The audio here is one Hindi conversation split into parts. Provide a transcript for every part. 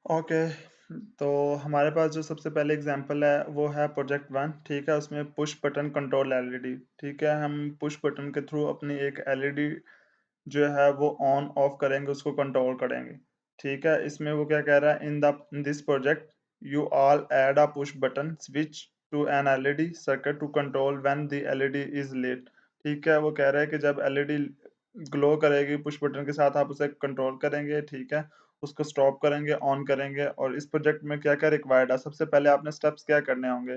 ओके, तो हमारे पास जो सबसे पहले एग्जांपल है वो है प्रोजेक्ट वन। ठीक है, उसमें पुश बटन कंट्रोल एलईडी। ठीक है, हम पुश बटन के थ्रू अपनी एक एलईडी जो है वो ऑन ऑफ करेंगे, उसको कंट्रोल करेंगे। ठीक है, इसमें वो क्या कह रहा है, in this project you all add a push button switch to an LED circuit to control when the LED is lit। ठीक है, वो कह रहा है कि जब एलईडी ग्लो करेगी पुश बटन के साथ आप उसे कंट्रोल करेंगे। ठीक है, उसको स्टॉप करेंगे, ऑन करेंगे। और इस प्रोजेक्ट में क्या क्या रिक्वायर्ड है, सबसे पहले आपने स्टेप्स क्या करने होंगे।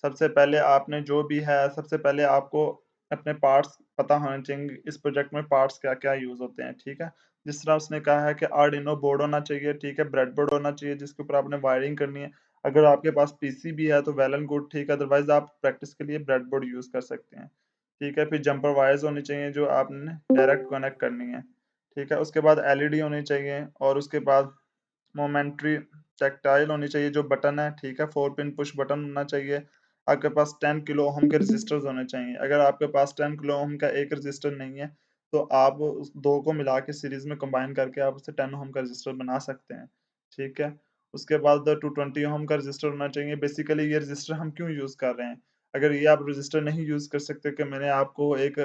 सबसे पहले आपने जो भी है, सबसे पहले आपको अपने पार्ट्स पता होने चाहिए, इस प्रोजेक्ट में पार्ट्स क्या क्या यूज होते हैं। ठीक है, जिस तरह उसने कहा है कि आर्डिनो बोर्ड होना चाहिए। ठीक है, ब्रेडबोर्ड होना चाहिए जिसके ऊपर आपने वायरिंग करनी है। अगर आपके पास पीसी भी है तो वेल एंड गुड। ठीक है, अदरवाइज आप प्रैक्टिस के लिए ब्रेडबोर्ड यूज कर सकते हैं। ठीक है, फिर जंपर वायर्स होनी चाहिए जो आपने डायरेक्ट कनेक्ट करनी है। ठीक है, उसके बाद एलईडी होनी चाहिए और उसके बाद मोमेंट्री टैक्टाइल होनी चाहिए जो बटन है। ठीक है, 4 पिन पुश बटन होना चाहिए। आपके पास 10 किलो ओम के रजिस्टर्स होने चाहिए। अगर आपके पास 10 किलो ओम का एक रजिस्टर नहीं है तो आप उस दो को मिला के सीरीज में कंबाइन करके आप उससे 10 ओम का रजिस्टर बना सकते हैं। ठीक है, उसके बाद 220 ओम का रजिस्टर होना चाहिए। बेसिकली ये रजिस्टर हम क्यों यूज कर रहे हैं, अगर ये आप रजिस्टर नहीं यूज कर सकते, कि मैंने आपको एक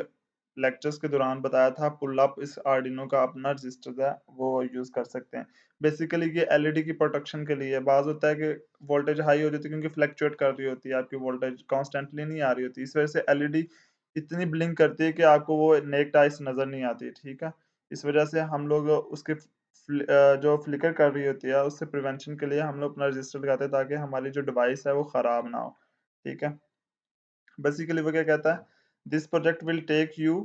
लेक्चर्स के दौरान बताया था, पुल अप इस आर्डिनो का अपना रजिस्टर है वो यूज कर सकते हैं। बेसिकली ये एलईडी की प्रोटेक्शन के लिए। बाज़ होता है कि वोल्टेज हाई हो जाती है क्योंकि फ्लक्चुएट कर रही होती है, आपकी वोल्टेज कांस्टेंटली नहीं आ रही होती। इस वजह से एलईडी इतनी ब्लिंक करती है कि आपको वो नेक्ड आइज नज़र नहीं आती। ठीक है? इस वजह से हम लोग उसके जो फ्लिकर कर रही होती है उससे प्रिवेंशन के लिए हम लोग अपना रजिस्टर लगाते हैं ताकि हमारी जो डिवाइस है वो खराब ना हो। ठीक है? बेसिकली वो क्या कहता है, this project will take you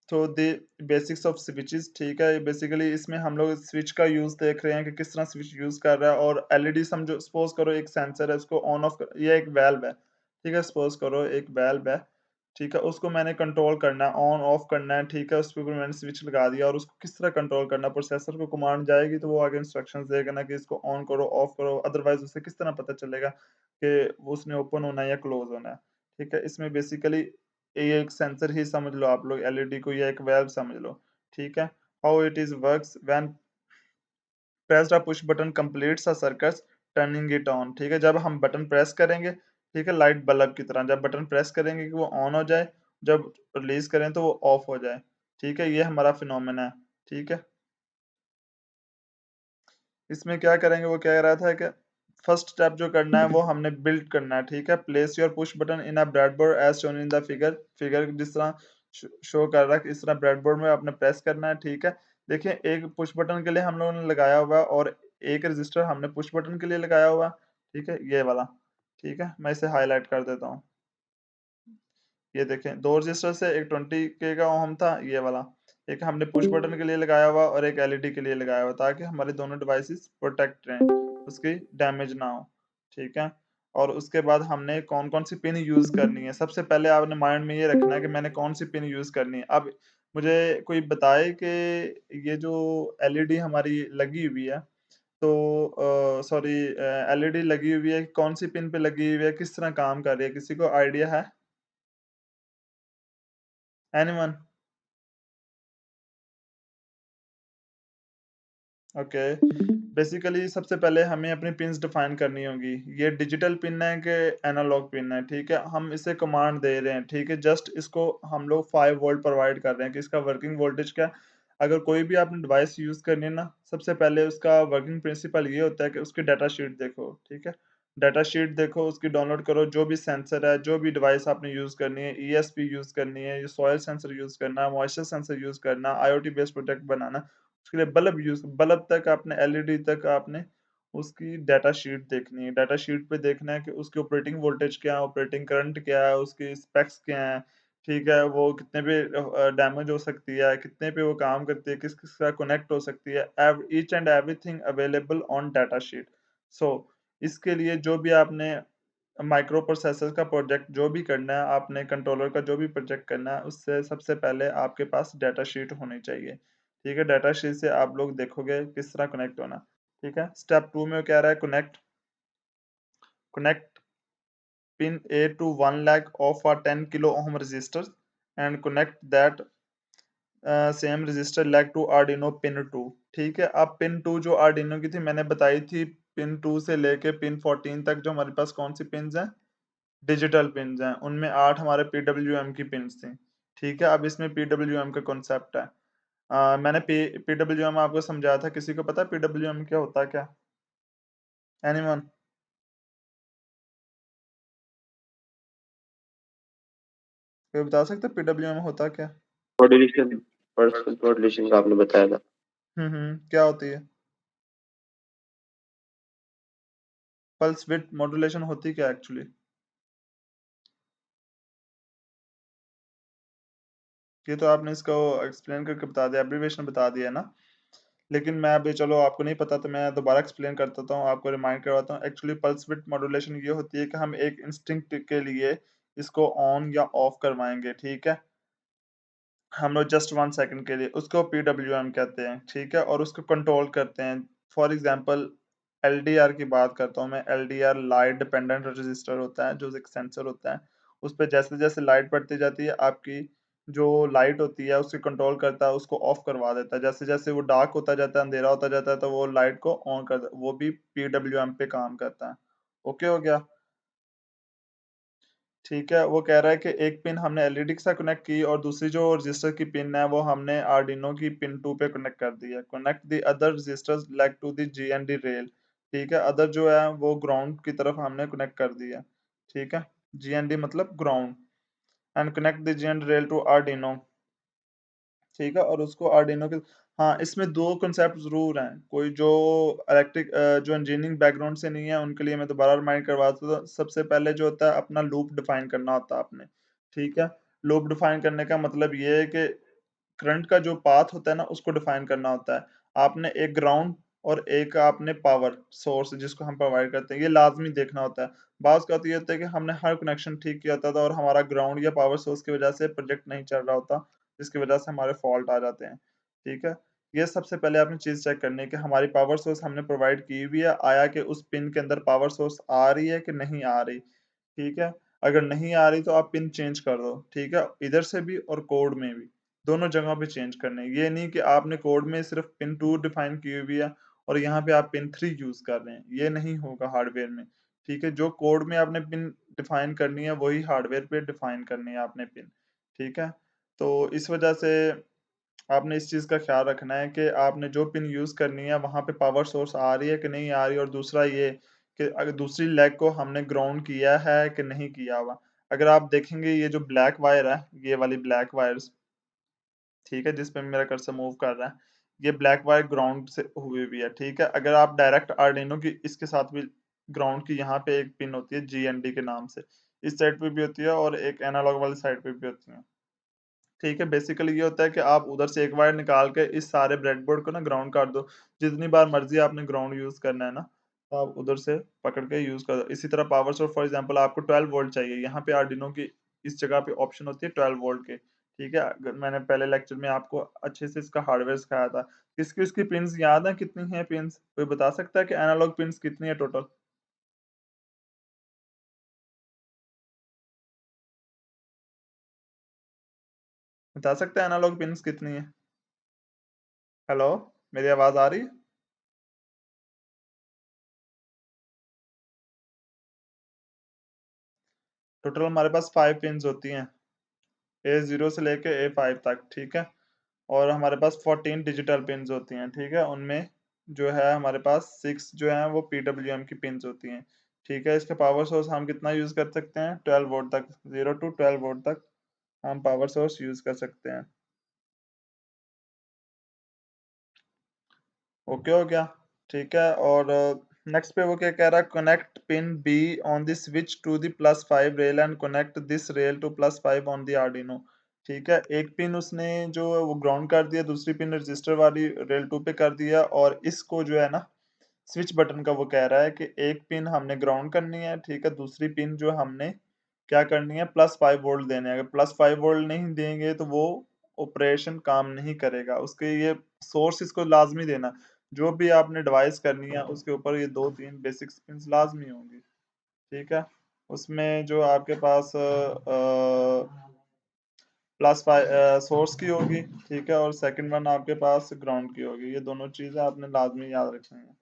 through the basics of switches. ठीक है, बेसिकली इसमें हम लोग स्विच का यूज देख रहे हैं कि किस तरह स्विच यूज कर रहा है। और एलईडी समझो, सपोज करो एक सेंसर है, उसको ऑन ऑफ ये एक वेल्व है। ठीक है, सपोज करो एक वेल्व है। ठीक है, उसको मैंने कंट्रोल करना है, ऑन ऑफ करना है। ठीक है, उस पर मैंने स्विच लगा दिया और उसको किस तरह कंट्रोल करना है, प्रोसेसर को कमांड जाएगी तो वो आगे इंस्ट्रक्शंस देगा ना कि इसको ऑन करो ऑफ करो। अदरवाइज उसे किस तरह पता चलेगा कि वो उसने ओपन होना है या क्लोज होना है। ठीक है, इसमें बेसिकली ये एक सेंसर ही समझ लो आप लोग एलईडी को, या एक वेल्व समझ लो। ठीक है, how it is works when pressed a push button completes a circus turning it on. ठीक है, जब हम बटन प्रेस करेंगे, ठीक है, लाइट बल्ब की तरह जब बटन प्रेस करेंगे कि वो ऑन हो जाए, जब रिलीज करें तो वो ऑफ हो जाए। ठीक है, ये हमारा फिनोमेना है। ठीक है, इसमें क्या करेंगे, वो कह रहा था कि फर्स्ट स्टेप जो करना है वो हमने बिल्ड करना है। ठीक है, place your push button in a breadboard as shown in the figure. Figure जिस तरह शो कर रहा है इस तरह ब्रेडबोर्ड में आपने प्रेस करना है। ठीक है, देखिए एक पुश बटन के लिए हम लोगों ने लगाया हुआ है और एक रजिस्टर हमने पुश बटन के लिए लगाया हुआ है। ठीक है, ये वाला। ठीक है, मैं इसे हाईलाइट कर देता हूँ। ये देखें, दो रजिस्टर से एक 20 के का ओम था, ये वाला। एक हमने पुश बटन के लिए लगाया हुआ और एक एलईडी के लिए लगाया हुआ, ताकि हमारे दोनों डिवाइसेस प्रोटेक्ट रहें, उसकी डैमेज ना हो। ठीक है, और उसके बाद हमने कौन कौन सी पिन यूज करनी है, सबसे पहले आपने माइंड में ये रखना है कि मैंने कौन सी पिन यूज करनी है। अब मुझे कोई बताए कि ये जो एलईडी हमारी लगी हुई है, तो सॉरी, एलईडी लगी हुई है, कौन सी पिन पे लगी हुई है, किस तरह काम कर रही है, किसी को आइडिया है? एनीवन? ओके, बेसिकली सबसे पहले हमें अपनी पिन्स डिफाइन करनी होगी। ये डिजिटल पिन है कि एनालॉग पिन है। ठीक है, हम इसे कमांड दे रहे हैं। ठीक है, जस्ट इसको हम लोग 5 वोल्ट प्रोवाइड कर रहे हैं कि इसका वर्किंग वोल्टेज क्या है। अगर कोई भी आपने डिवाइस यूज़ करनी है ना, सबसे पहले उसका वर्किंग प्रिंसिपल ये होता है कि उसकी डाटा शीट देखो। ठीक है, डाटा शीट देखो, उसकी डाउनलोड करो, जो भी सेंसर है, जो भी डिवाइस आपने यूज़ करनी है, ईएसपी यूज़ करनी है, सॉइल सेंसर यूज़ करना है, मॉइस्चर सेंसर यूज़ करना है, आईओटी बेस्ड प्रोडक्ट बनाना, उसके लिए बल्ब तक आपने, एलईडी तक आपने उसकी डाटा शीट देखनी है। डाटा शीट पे देखना है कि उसकी ऑपरेटिंग वोल्टेज क्या है, ऑपरेटिंग करंट क्या है, उसकी स्पेक्स क्या है। ठीक है, वो कितने पे डैमेज हो सकती है, कितने पे वो काम करती है, किस-किस का कनेक्ट हो सकती है, each and everything available on data sheet. So इसके लिए जो भी आपने माइक्रो प्रोसेसर का प्रोजेक्ट जो भी करना है, आपने कंट्रोलर का जो भी प्रोजेक्ट करना है, उससे सबसे पहले आपके पास डाटा शीट होनी चाहिए। ठीक है, डाटा शीट से आप लोग देखोगे किस तरह कनेक्ट होना। ठीक है, स्टेप 2 में क्या रहा है, connect connect pin A to 1 lakh of a 10 kilo ohm resistors and connect that same resistor leg to Arduino pin 2। ठीक है, अब पिन 2 जो आर्डिनो की थी मैंने बताई थी, पिन 2 से लेके पिन 14 तक जो हमारे पास कौन सी पिन्स हैं, डिजिटल पिन्स हैं, उनमें 8 हमारे पीडब्ल्यूएम की पिन्स थी। ठीक है, अब इसमें पीडब्ल्यूएम का कॉन्सेप्ट है। मैंने पीडब्ल्यूएम आपको समझाया था, किसी को पता है पीडब्ल्यूएम क्या होता है क्या? एनीवन? कोई बता सकता है पीडब्ल्यूएम होता क्या? मॉड्यूलेशन, पर्सनल मॉड्यूलेशन का आपने बताया था। क्या होती है? पल्स विड्थ मॉड्यूलेशन होती क्या एक्चुअली? ये तो आपने इसको एक्सप्लेन करके बता दिया, एब्रीविएशन बता दिया है ना। लेकिन मैं अभी, चलो आपको नहीं पता तो मैं दोबारा एक्सप्लेन कर देता हूँ, आपको रिमाइंड करवाता हूँ। एक्चुअली पल्स विड्थ मॉड्यूलेशन ये होती है कि हम एक इंस्टिंक्ट के लिए इसको ऑन या ऑफ करवाएंगे, ठीक है, हम लोग जस्ट 1 सेकंड के लिए, उसको पीडब्ल्यूएम कहते हैं, ठीक है, और उसको कंट्रोल करते हैं। फॉर एग्जांपल एलडीआर की बात करता हूँ मैं। एलडीआर लाइट डिपेंडेंट रजिस्टर होता है, जो एक सेंसर होता है। उस पर जैसे जैसे लाइट बढ़ती जाती है, आपकी जो लाइट होती है उसको कंट्रोल करता है, उसको ऑफ करवा देता है। जैसे जैसे वो डार्क होता जाता है, अंधेरा होता जाता है, तो वो लाइट को ऑन कर, वो भी पीडब्ल्यूएम पे काम करता है। ओके हो गया? ठीक है, वो कह रहा है कि एक पिन हमने एलईडी के साथ कनेक्ट की और दूसरी जो रजिस्टर की पिन है वो हमने आर्डिनो की पिन 2 पे कनेक्ट कर दी है। Connect the other resistors like to the GND rail. ठीक है, अदर जो है वो ग्राउंड की तरफ हमने कनेक्ट कर दिया। ठीक है, जीएनडी मतलब ground. And connect the GND rail to Arduino. ठीक है, और उसको आर्डिनो के, हाँ, इसमें दो कंसेप्ट जरूर हैं। कोई जो इलेक्ट्रिक, जो इंजीनियरिंग बैकग्राउंड से नहीं है उनके लिए मैं दोबारा रिमाइंड करवा दूँ। तो सबसे पहले जो होता है, अपना लूप डिफाइन करना होता है आपने। ठीक है, लूप डिफाइन करने का मतलब ये है कि करंट का जो पाथ होता है ना, उसको डिफाइन करना होता है। आपने एक ग्राउंड और एक आपने पावर सोर्स जिसको हम प्रोवाइड करते हैं, ये लाजमी देखना होता है। बात का तो ये होता है कि हमने हर कनेक्शन ठीक किया होता था और हमारा ग्राउंड या पावर सोर्स की वजह से प्रोजेक्ट नहीं चल रहा होता, जिसकी वजह से हमारे फॉल्ट आ जाते हैं। ठीक है, ये सबसे पहले आपने चीज चेक करनी है कि हमारी पावर सोर्स हमने प्रोवाइड की हुई है, आया कि उस पिन के अंदर पावर सोर्स आ रही है कि नहीं आ रही। ठीक है, अगर नहीं आ रही तो आप पिन चेंज कर दो। ठीक है, इधर से भी और कोड में भी, दोनों जगह पे चेंज करने हैं। ये नहीं कि आपने कोड में सिर्फ पिन 2 डिफाइन की हुई है और यहाँ पे आप पिन 3 यूज कर रहे हैं, ये नहीं होगा हार्डवेयर में। ठीक है, जो कोड में आपने पिन डिफाइन करनी है वही हार्डवेयर पे डिफाइन करनी है आपने पिन। ठीक है, तो इस वजह से आपने इस चीज़ का ख्याल रखना है कि आपने जो पिन यूज़ करनी है वहाँ पे पावर सोर्स आ रही है कि नहीं आ रही, और दूसरा ये कि अगर दूसरी लेग को हमने ग्राउंड किया है कि नहीं किया हुआ। अगर आप देखेंगे ये जो ब्लैक वायर है, ये वाली ब्लैक वायर्स, ठीक है, जिस पे मेरा कर्सर मूव कर रहा है, ये ब्लैक वायर ग्राउंड से हुई हुई है। ठीक है, अगर आप डायरेक्ट आर्डिनो की इसके साथ भी ग्राउंड की, यहाँ पे एक पिन होती है जीएनडी के नाम से, इस साइड पे भी होती है और एक एनालॉग वाली साइड पे भी होती है। ठीक है, बेसिकली ये होता है कि आप उधर से एक वायर निकाल के इस सारे ब्रेडबोर्ड को ना ग्राउंड कर दो। जितनी बार मर्जी आपने ग्राउंड यूज करना है ना, तो आप उधर से पकड़ के यूज कर दो। इसी तरह पावर सोर्स, फॉर एग्जांपल आपको 12 वोल्ट चाहिए, यहाँ पे आर्डिनो की इस जगह पे ऑप्शन होती है 12 वोल्ट के। ठीक है, मैंने पहले लेक्चर में आपको अच्छे से इसका हार्डवेयर सिखाया था। इसकी उसकी पिन्स याद है कितनी है पिन्स? कोई बता सकता है कि एनालॉग पिन्स कितनी है टोटल? बता सकते हैं एनालॉग पिन्स कितनी है? हेलो, मेरी आवाज आ रही है? टोटल हमारे पास 5 पिन्स होती हैं, A0 से लेके A5 तक। ठीक है, और हमारे पास 14 डिजिटल पिन्स होती हैं। ठीक है, उनमें जो है हमारे पास 6 जो हैं वो पीडब्ल्यूएम की पिन्स होती हैं। ठीक है, इसका पावर सोर्स हम कितना यूज कर सकते हैं? 12 वोल्ट तक, 0 टू 12 वोल्ट तक हम पावर सोर्स यूज कर सकते हैं। ओके हो गया? ठीक है, और नेक्स्ट पे वो क्या कह रहा है, connect pin B on the switch to the +5 rail and connect this rail to +5 on the Arduino. ठीक है, एक पिन उसने जो है वो ग्राउंड कर दिया, दूसरी पिन रजिस्टर वाली रेल 2 पे कर दिया, और इसको जो है ना, स्विच बटन का वो कह रहा है कि एक पिन हमने ग्राउंड करनी है। ठीक है, दूसरी पिन जो हमने क्या करनी है, +5 वोल्ट देने हैं। अगर +5 वोल्ट नहीं देंगे तो वो ऑपरेशन काम नहीं करेगा, उसके ये सोर्स इसको लाजमी देना। जो भी आपने डिवाइस करनी है उसके ऊपर ये दो तीन बेसिक पिन लाजमी होंगी। ठीक है, उसमें जो आपके पास +5 सोर्स की होगी। ठीक है, और सेकंड वन आपके पास ग्राउंड की होगी। ये दोनों चीजें आपने लाजमी याद रखनी है।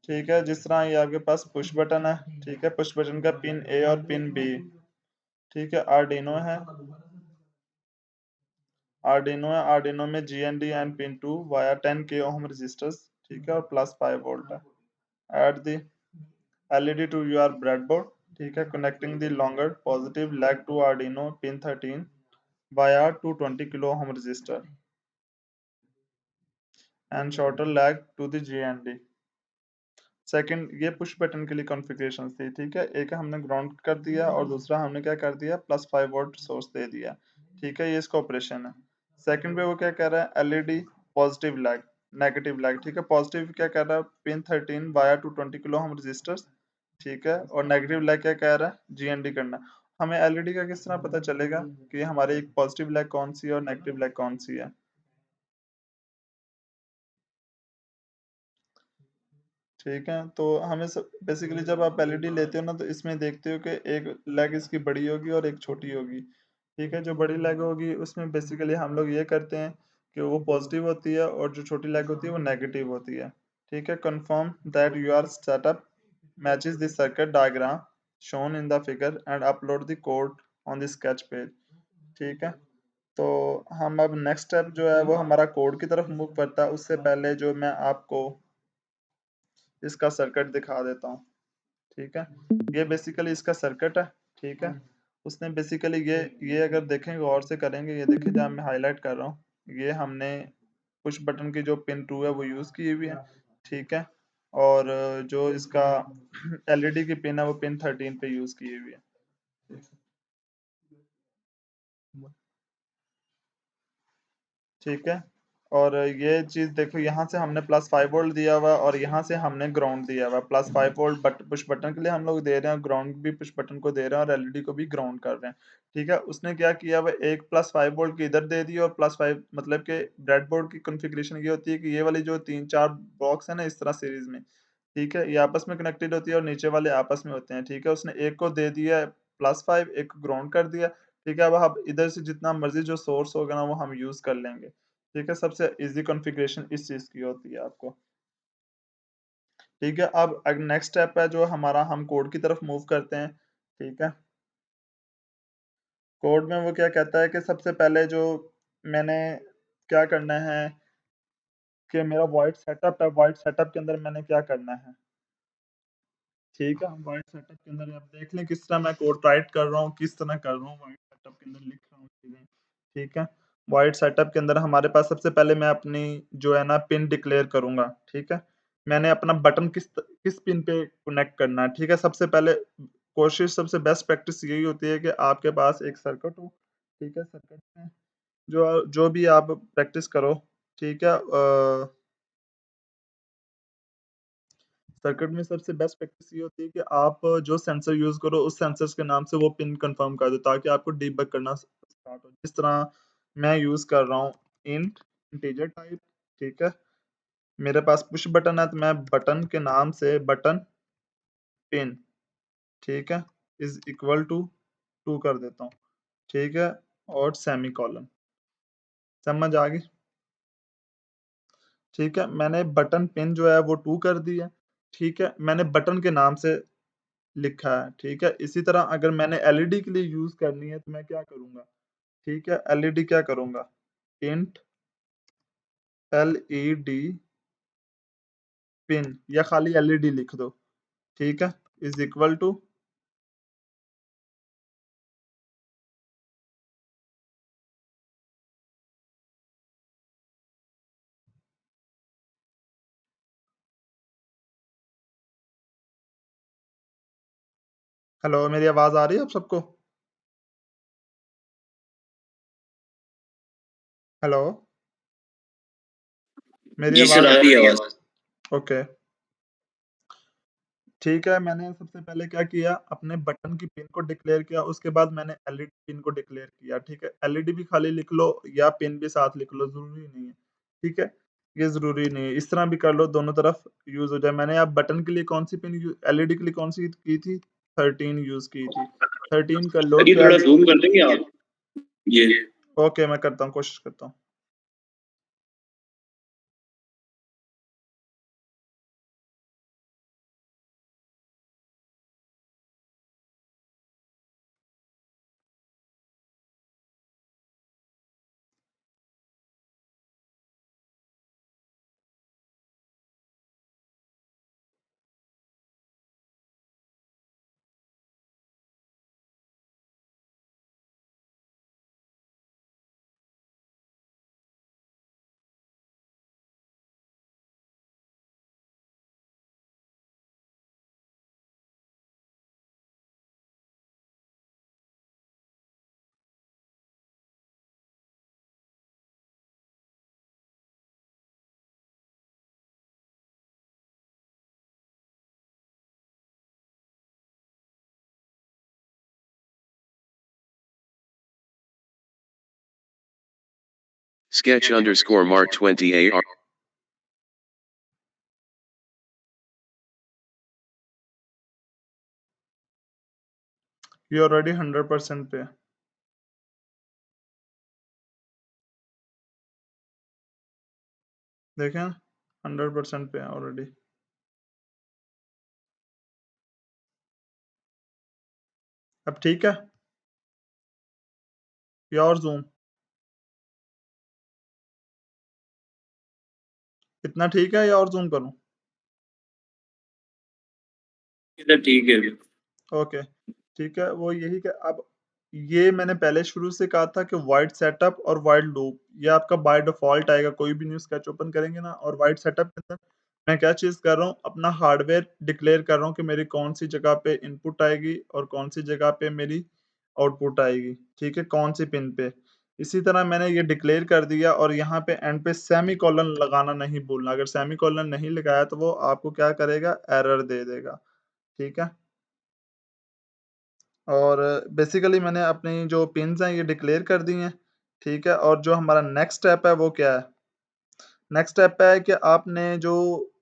ठीक है, जिस तरह ये आपके पास पुश बटन है, ठीक है, पुश बटन का पिन ए और पिन बी, ठीक है, आर्डिनो है, आर्डिनो में GND and pin 2 via 10K ohm resistors, ठीक है, और +5 वोल्ट है। Add the LED to your breadboard, ठीक है, connecting the longer positive leg to Arduino pin 13 via 220 kilo ohm resistor and shorter leg to the GND। Second, ये पुश बटन के लिए कॉन्फ़िगरेशन थी, ठीक है, एक हमने ग्राउंड कर दिया और दूसरा हमने क्या कर दिया, +5 वोल्ट सोर्स दे दिया, ठीक है, ये इसका ऑपरेशन है। सेकंड पे वो क्या कह रहा है, LED positive leg, negative leg, ठीक है, पॉजिटिव क्या कह रहा है, pin 13 via 220 kilo ohm resistors, ठीक है, और नेगेटिव लैग क्या कह रहा है, जीएनडी करना। हमें एलईडी का किस तरह पता चलेगा कि हमारी एक पॉजिटिव लैग कौन सी है और नेगेटिव लैग कौन सी है? ठीक है, तो हमें सब बेसिकली जब आप एलईडी लेते हो ना, तो इसमें देखते हो कि एक लेग इसकी बड़ी होगी और एक छोटी होगी, ठीक है, जो बड़ी लेग होगी उसमें बेसिकली हम लोग ये करते हैं कि वो पॉजिटिव होती है और जो छोटी लेग होती है वो नेगेटिव होती है, ठीक है। Confirm that your setup matches the circuit diagram shown in the figure and upload the code on the sketch page, ठीक है। तो हम अब नेक्स्ट स्टेप जो है वो हमारा कोड की तरफ मूव करता है, उससे पहले जो मैं आपको इसका सर्किट दिखा देता हूँ, ठीक है, ये बेसिकली इसका सर्किट है, ठीक है। उसने बेसिकली ये अगर देखेंगे गौर से करेंगे, ये देखिए जहाँ मैं हाईलाइट कर रहा हूँ, ये हमने पुश बटन की जो पिन 2 है वो यूज की हुई है, ठीक है, और जो इसका एलईडी की पिन है वो पिन 13 पे यूज की हुई है, ठीक है। और ये चीज देखो, यहाँ से हमने +5 वोल्ट दिया हुआ है और यहाँ से हमने ग्राउंड दिया हुआ है। +5 वोल्ट पुश बटन के लिए हम लोग दे रहे हैं, ग्राउंड भी पुश बटन को दे रहे हैं और एलईडी को भी ग्राउंड कर रहे हैं, ठीक है। उसने क्या किया हुआ, एक +5 वोल्ट की इधर दे दी और +5 मतलब के ब्रेडबोर्ड की कॉन्फ़िगरेशन ये होती है कि ये वाली जो 3-4 बॉक्स है ना इस तरह सीरीज में, ठीक है, ये आपस में कनेक्टेड होती है और नीचे वाले आपस में होते हैं, ठीक है। उसने एक को दे दिया है +5, एक को ग्राउंड कर दिया, ठीक है। अब हम इधर से जितना मर्जी जो सोर्स होगा ना वो हम यूज कर लेंगे, ठीक है। सबसे इजी कॉन्फ़िगरेशन इस चीज की होती है आपको, ठीक है। अब नेक्स्ट स्टेप है जो हमारा, हम कोड की तरफ मूव करते हैं, ठीक है। कोड में वो क्या कहता है कि सबसे पहले जो मैंने क्या करना है कि मेरा वॉइड सेटअप है, वॉइड सेटअप के अंदर मैंने क्या करना है, ठीक है। हम वॉइड सेटअप के अंदर आप देख लें किस तरह मैं कोड राइट कर रहा हूँ, किस तरह कर रहा हूँ, वॉइड सेटअप के अंदर लिख रहा हूँ चीजें, ठीक है। वॉइड सेटअप के अंदर हमारे पास सबसे पहले मैं अपनी जो है ना पिन डिक्लेयर करूंगा, ठीक है। मैंने अपना बटन किस पिन पे कनेक्ट करना है, ठीक है। सबसे पहले कोशिश, सबसे बेस्ट प्रैक्टिस यही होती है कि आपके पास एक सर्किट हो, ठीक है। सर्किट में जो जो भी आप प्रैक्टिस करो, ठीक है, सर्किट में सबसे बेस्ट प्रैक्टिस ये होती है कि आप जो सेंसर यूज करो उस सेंसर्स के नाम से वो पिन कंफर्म कर दो, ताकि आपको डीबग करना स्टार्ट हो। जिस तरह मैं यूज कर रहा हूँ इंटीजर टाइप, ठीक है। मेरे पास पुश बटन है तो मैं बटन के नाम से बटन पिन, ठीक है, इज इक्वल टू 2 कर देता हूँ, ठीक है, और सेमी कॉलन। समझ आ गई? ठीक है, मैंने बटन पिन जो है वो 2 कर दी है, ठीक है, मैंने बटन के नाम से लिखा है, ठीक है। इसी तरह अगर मैंने एलईडी के लिए यूज करनी है तो मैं क्या करूंगा, ठीक है, एलईडी क्या करूंगा, इंट एलईडी पिन या खाली एलईडी लिख दो, ठीक है, इज इक्वल टू, हेलो, मेरी आवाज आ रही है आप सबको? हेलो, मेरी जी सर, आवाज आ रही है आवाज। ओके, ठीक है। मैंने सबसे पहले क्या किया, अपने बटन की पिन को डिक्लेयर किया, उसके बाद मैंने एलईडी पिन को डिक्लेयर किया, ठीक है। एलईडी भी खाली लिख लो या पिन भी साथ लिख लो, जरूरी नहीं है, ठीक है, ये जरूरी नहीं है, इस तरह भी कर लो, दोनों तरफ यूज हो जाए। मैंने अब बटन के लिए कौन सी पिन, एलईडी के लिए कौन सी की थी, 13 यूज की थी, 13 कर लो, सर ये थोड़ा 12। जूम कर देंगे आप? ये ओके, मैं करता हूँ, कोशिश करता हूँ। Sketch underscore Mark 20 AR. ये ऑलरेडी 100% पे है। देखें 100% पे है ऑलरेडी। अब ठीक है, या और जूम? इतना ठीक है या और जूम करूं? इधर ठीक है। ओके, ठीक है। वो यही कि अब ये मैंने पहले शुरू से कहा था कि वाइड सेटअप और वाइड लूप ये आपका बाय डिफॉल्ट आएगा। कोई भी न्यू स्केच ओपन करेंगे ना, और वाइड सेटअप के अंदर मैं क्या चीज़ कर रहा हूँ, अपना हार्डवेयर डिक्लेयर कर रहा हूँ कि मेरी कौन सी जगह पे इनपुट आएगी और कौन सी जगह पे मेरी आउटपुट आएगी, ठीक है, कौन सी पिन पे। इसी तरह मैंने ये डिक्लेयर कर दिया, और यहाँ पे एंड पे सेमी कॉलन लगाना नहीं भूलना। अगर सेमी कॉलन नहीं लगाया तो वो आपको क्या करेगा, एरर दे देगा, ठीक है। और बेसिकली मैंने अपनी जो पिन्स हैं ये डिक्लेयर कर दी हैं, ठीक है। और जो हमारा नेक्स्ट स्टेप है वो क्या है? नेक्स्ट स्टेप है कि आपने जो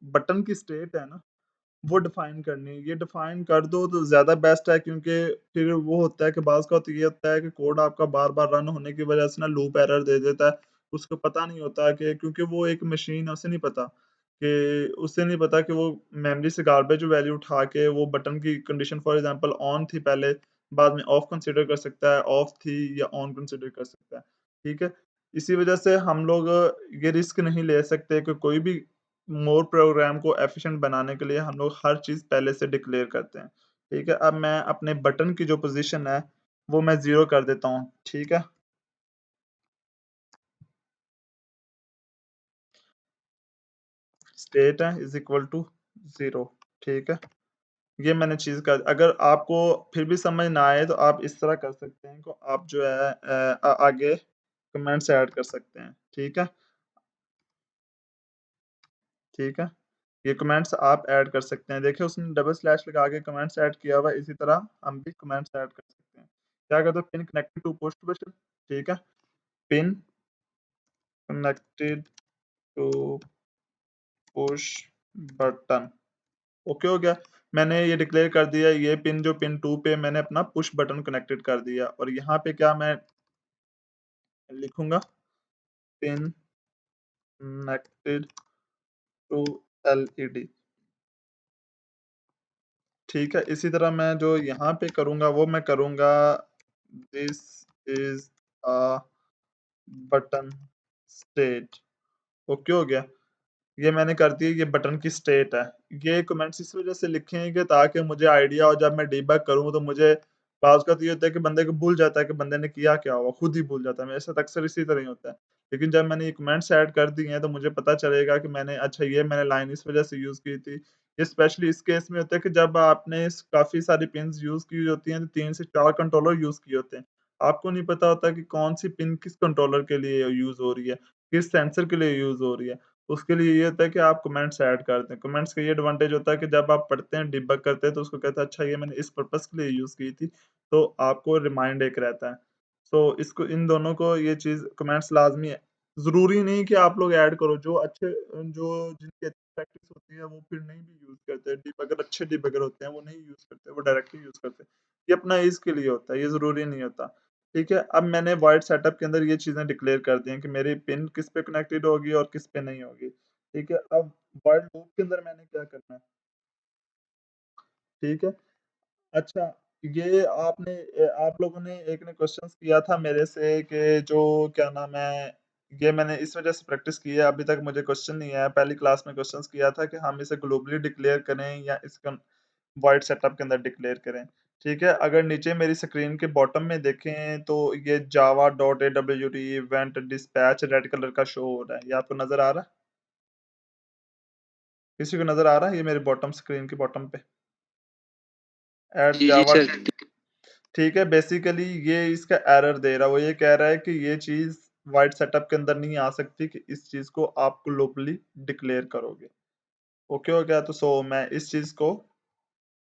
बटन की स्टेट है ना, वो डिफाइन करनी है। ये डिफाइन कर दो तो ज़्यादा बेस्ट है, क्योंकि फिर वो होता है कि बाज़ का ये होता है कि कोड आपका बार-बार रन होने की वजह से ना लूप एरर दे देता है। उसको पता नहीं होता कि, क्योंकि वो एक मशीन है, उसे नहीं पता कि वो मेमोरी से गार्बेज वैल्यू उठा के वो बटन की कंडीशन फॉर एग्ज़ाम्पल ऑन थी पहले, बाद में ऑफ कंसीडर कर सकता है, ऑफ थी या ऑन कंसीडर कर सकता है, ठीक है। इसी वजह से हम लोग ये रिस्क नहीं ले सकते कि कोई भी मोर प्रोग्राम को एफिशिएंट बनाने के लिए हम लोग हर चीज़ पहले से डिक्लेयर करते हैं, ठीक है। अब मैं अपने बटन की जो पोज़ीशन है, वो मैं 0 कर देता हूँ, ठीक है। स्टेट है इज़ इक्वल टू 0, ठीक है। ये मैंने चीज़ कर, अगर आपको फिर भी समझ ना आए तो आप इस तरह कर सकते हैं कि आप जो है आगे कमेंट्स ऐड कर सकते हैं, ठीक है, ठीक है। ये कमेंट्स आप ऐड कर सकते हैं। देखिए उसने डबल स्लैश लगा के कमेंट्स ऐड किया हुआ है, इसी तरह हम भी कमेंट्स ऐड कर सकते हैं। क्या कहते हैं, pin connected to push button, ठीक है, pin connected to push button, okay हो गया। मैंने ये डिक्लेयर कर दिया, ये पिन जो पिन 2 पे मैंने अपना पुश बटन कनेक्टेड कर दिया, और यहाँ पे क्या मैं लिखूंगा, पिन कनेक्टेड टू एलईडी, ठीक है। इसी तरह मैं जो यहाँ पे करूँगा वो मैं करूँगा, this is a button state, okay हो गया। ये मैंने कर दी, ये बटन की स्टेट है। ये कमेंट्स इस वजह से लिखे हैं कि ताकि मुझे आइडिया हो, जब मैं डीबग करूँ तो मुझे बाज़ का तो ये होता है कि बंदे को भूल जाता है कि बंदे ने किया क्या हुआ, खुद ही भूल जाता है। मेरे साथ अक्सर इसी तरह ही होता है। लेकिन जब मैंने ये कमेंट्स ऐड कर दिए हैं तो मुझे पता चलेगा कि मैंने, अच्छा ये मैंने लाइन इस वजह से यूज़ की थी। ये स्पेशली इस केस में होता है कि जब आपने काफ़ी सारी पिन्स यूज़ की होती हैं तो 3 से 4 कंट्रोलर यूज़ किए होते हैं। आपको नहीं पता होता कि कौन-सी पिन किस कंट्रोलर के लिए यूज़ हो रही है, किस सेंसर के लिए यूज़ हो रही है। उसके लिए ये होता है कि आप कमेंट्स ऐड कर दें। कमेंट्स का ये एडवांटेज होता है कि जब आप पढ़ते हैं, डिबग करते हैं तो उसको कहता है अच्छा ये मैंने इस पर्पज़ के लिए यूज़ की थी, तो आपको रिमाइंड एक रहता है। सो इसको, इन दोनों को, ये चीज़ कमेंट्स लाज़मी है। ज़रूरी नहीं कि आप लोग ऐड करो, जो जिनकी अच्छी प्रैक्टिस होती है वो फिर नहीं भी यूज़ करते हैं। डिबगर, अच्छे डिबगर होते हैं वो नहीं यूज़ करते, वो डायरेक्टली यूज़ करते हैं। ये अपना ईज़ के लिए होता है, ये ज़रूरी नहीं होता। ठीक है, अब मैंने वॉइड सेटअप के अंदर ये चीज़ें डिक्लेयर कर दी हैं कि मेरी पिन किस पे कनेक्टेड होगी और किस पे नहीं होगी। ठीक है, अब वॉइड लूप के अंदर मैंने क्या करना है, ठीक है। अच्छा, ये आप लोगों ने, एक ने क्वेश्चंस किया था मेरे से कि जो क्या नाम है, ये मैंने इस वजह से प्रैक्टिस की है, अभी तक मुझे क्वेश्चन नहीं आया। पहली क्लास में क्वेश्चंस किया था कि हम इसे ग्लोबली डिक्लेयर करें या इसका वॉइड सेटअप के अंदर डिक्लेयर करें। ठीक है, अगर नीचे मेरी स्क्रीन के बॉटम में देखें तो ये Java dot awt event dispatch red colour का शो हो रहा है। ये आपको नजर आ रहा है? किसी को नजर आ रहा है? ये मेरे बॉटम, स्क्रीन के बॉटम पे एट जी जी जावा, सर। ठीक है। बेसिकली ये इसका एरर दे रहा है, वो ये कह रहा है कि ये चीज वाइड सेटअप के अंदर नहीं आ सकती, कि इस चीज को आप ग्लोबली डिक्लेयर करोगे। ओके हो गया, तो मैं इस चीज को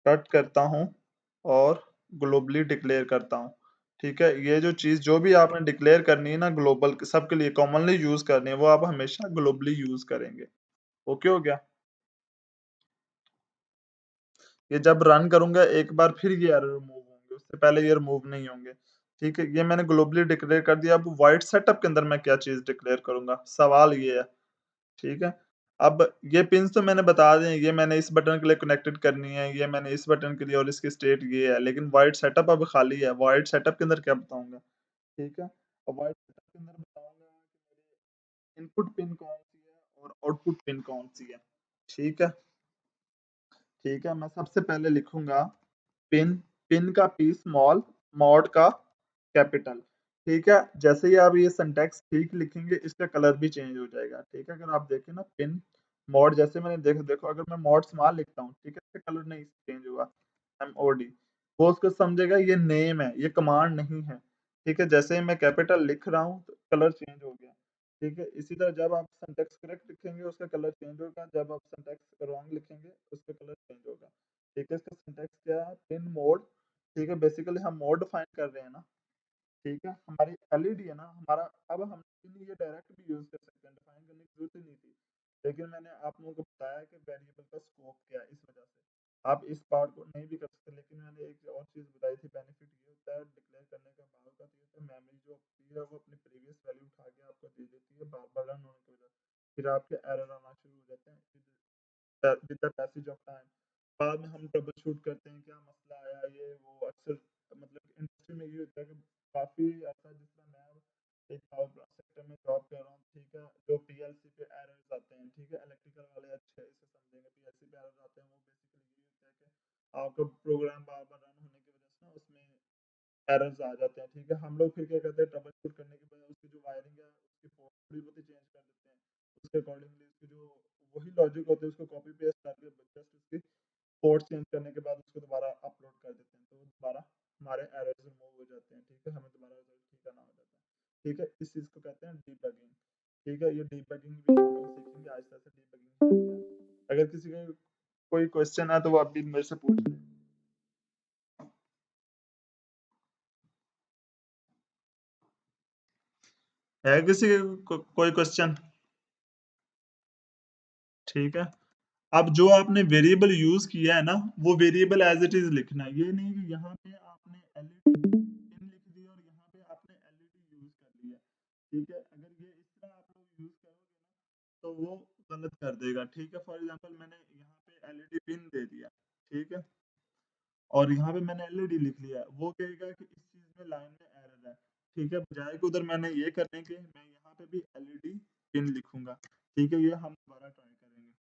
कट करता हूँ और ग्लोबली डिक्लेयर करता हूँ। ठीक है, ये जो चीज जो भी आपने डिक्लेयर करनी है ना ग्लोबल सबके लिए कॉमनली यूज करनी है, वो आप हमेशा ग्लोबली यूज करेंगे। ओके हो गया? ये जब रन करूंगा एक बार फिर ये एरर रिमूव होंगे, उससे पहले ये रिमूव नहीं होंगे। ठीक है, ये मैंने ग्लोबली डिक्लेयर कर दिया। अब वाइड सेटअप के अंदर मैं क्या चीज डिक्लेयर करूंगा, सवाल ये है। ठीक है, अब ये पिन्स तो मैंने बता दें, ये मैंने इस बटन के लिए कनेक्टेड करनी है, ये मैंने इस बटन के लिए, और इसकी स्टेट ये है, लेकिन वाइड सेटअप अब खाली है। वाइड सेटअप के अंदर क्या बताऊंगा? ठीक है, अब वाइड सेटअप के अंदर बताऊंगा कि मेरी इनपुट पिन कौन सी है और आउटपुट पिन कौन सी है। ठीक है, ठीक है, मैं सबसे पहले लिखूंगा पिन, पिन का पी स्मॉल, मॉड का कैपिटल। ठीक है, जैसे ही आप ये सिंटैक्स ठीक लिखेंगे, इसका कलर भी चेंज हो जाएगा। ठीक है, अगर आप देखें ना पिन मॉड, जैसे मैंने देखो अगर मैं मॉड स्मॉल लिखता हूँ, ठीक है, इसका कलर नहीं चेंज हुआ, MOD, वो उसको समझेगा ये नेम है, ये कमांड नहीं है। ठीक है, जैसे ही मैं कैपिटल लिख रहा हूँ तो कलर चेंज हो गया। ठीक है, इसी तरह जब आप सिंटैक्स करेक्ट लिखेंगे उसका कलर चेंज होगा, जब आप सिंटैक्स रॉन्ग लिखेंगे उसका कलर चेंज होगा। ठीक है, इसका सिंटैक्स क्या है? Pin mode. ठीक है, बेसिकली हम मोड डिफाइन कर रहे हैं ना। ठीक है, हमारी एलईडी है ना हमारा, अब हम ये डायरेक्ट भी यूज कर सकते हैं, डिफाइन करने की जरूरत ही नहीं थी, लेकिन मैंने आप लोगों को बताया कि वेरिएबल का स्कोप क्या है, इस वजह से आप इस पार्ट को नहीं भी कर सकते। लेकिन मैंने एक और चीज बताई थी, बेनिफिट ये होता है डिक्लेयर करने का बाद का, तो ये होता है मेमोरी जो होती है वो अपनी प्रीवियस वैल्यू उठा के आपको दे देती है बार बार रन होने की वजह से, फिर आपके एरर आना शुरू हो जाते हैं with the passage of time. बाद में हम ट्रबल शूट करते हैं, क्या मसला आया, ये वो अक्सर मतलब इंडस्ट्री में ये होता है कि काफ़ी ऐसा, जिसमें मैं एक पावर सेक्टर में जॉब कर रहा हूँ। ठीक है, जो पीएलसी पे एरर्स आते हैं, ठीक है, इलेक्ट्रिकल वाले अच्छे इसे समझेंगे, पीएलसी पे एरर्स आते हैं, वो बेसिकली ये होता है कि आपका प्रोग्राम बार बार रन होने की वजह से ना उसमें एरर्स आ जाते हैं। ठीक है, हम लोग फिर क्या करते हैं, ट्रबल शूट करने के बाद उसकी जो वायरिंग है उसकी पोर्ट थोड़ी बहुत ही चेंज कर देते हैं, उसके अकॉर्डिंगली उसकी जो वही लॉजिक होते हैं उसको कॉपी पेस्ट करके जस्ट उसकी पोर्ट चेंज करने के बाद उसको दोबारा अपलोड कर देते हैं, तो दोबारा हमारे एरर्स रिमूव हो जाते हैं। ठीक है, हमें दोबारा रिजल्ट ठीक आना हो जाता है। ठीक है, इस चीज़ को कहते हैं डीबगिंग। ठीक है, ये डीबगिंग भी हम लोग सीखेंगे आहिस्ता से, डीबगिंग है क्या। अगर किसी का कोई क्वेश्चन है तो वो आप भी मेरे से पूछ लें। है किसी का कोई क्वेश्चन? ठीक है, अब जो आपने वेरिएबल यूज किया है ना, वो वेरिएबल एज इट इज लिखना है। ये नहीं कि यहाँ पे आपने एलईडी पिन लिख दी और यहाँ पे आपने एलईडी यूज कर लिया। ठीक है, अगर ये इस तरह आप लोग यूज करोगे ना तो वो गलत कर देगा। ठीक है, फॉर एग्जांपल मैंने यहाँ पे एलईडी पिन दे दिया, ठीक है, और यहाँ पे मैंने एलईडी लिख लिया, वो कहेगा कि इस चीज में लाइन में एरर है। ठीक है, बजाय कि उधर मैंने ये करने के, मैं यहाँ पे भी एलईडी पिन लिखूंगा। ठीक है, ये हम दोबारा ट्राई करेंगे।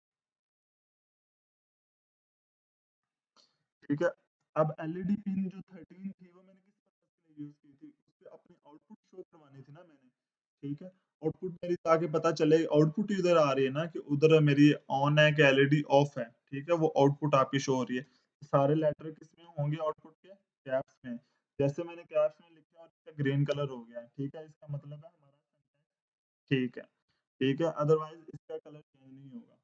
ठीक है, अब एलईडी पिन जो 13 थी वो मैंने किस पर्पज के लिए यूज की थी, उस पे अपनी आउटपुट शो करवानी थी ना मैंने। ठीक है, आउटपुट मेरी ताकि पता चले, आउटपुट इधर आ रही है ना कि उधर मेरी ऑन है कि एलईडी ऑफ है। ठीक है, वो आउटपुट आपकी शो हो रही है। सारे लेटर किस में होंगे आउटपुट के? कैप्स में। जैसे मैंने कैप्स में लिखा और इसका ग्रीन कलर हो गया। ठीक है, इसका मतलब है हमारा sentence ठीक है। ठीक है, अदरवाइज इसका कलर चेंज नहीं होगा।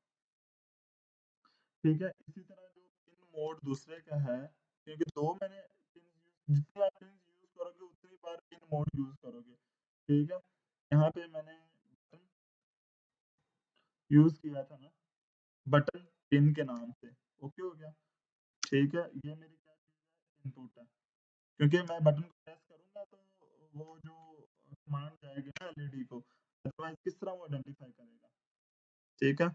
ठीक है, इसी तरह जो पिन मोड दूसरे का है, क्योंकि दो मैंने पिन जितनी आप पिन यूज करोगे उतनी बार पिन मोड यूज करोगे। ठीक है, यहाँ पे मैंने बटन यूज किया था ना, बटन पिन के नाम से। ओके हो गया? ठीक है, ये मेरी क्या चीज है, इनपुट है, क्योंकि मैं बटन को प्रेस करूंगा तो वो जो कमांड जाएगी ना एलईडी को, अदरवाइज किस तरह वो आइडेंटिफाई करेगा। ठीक है,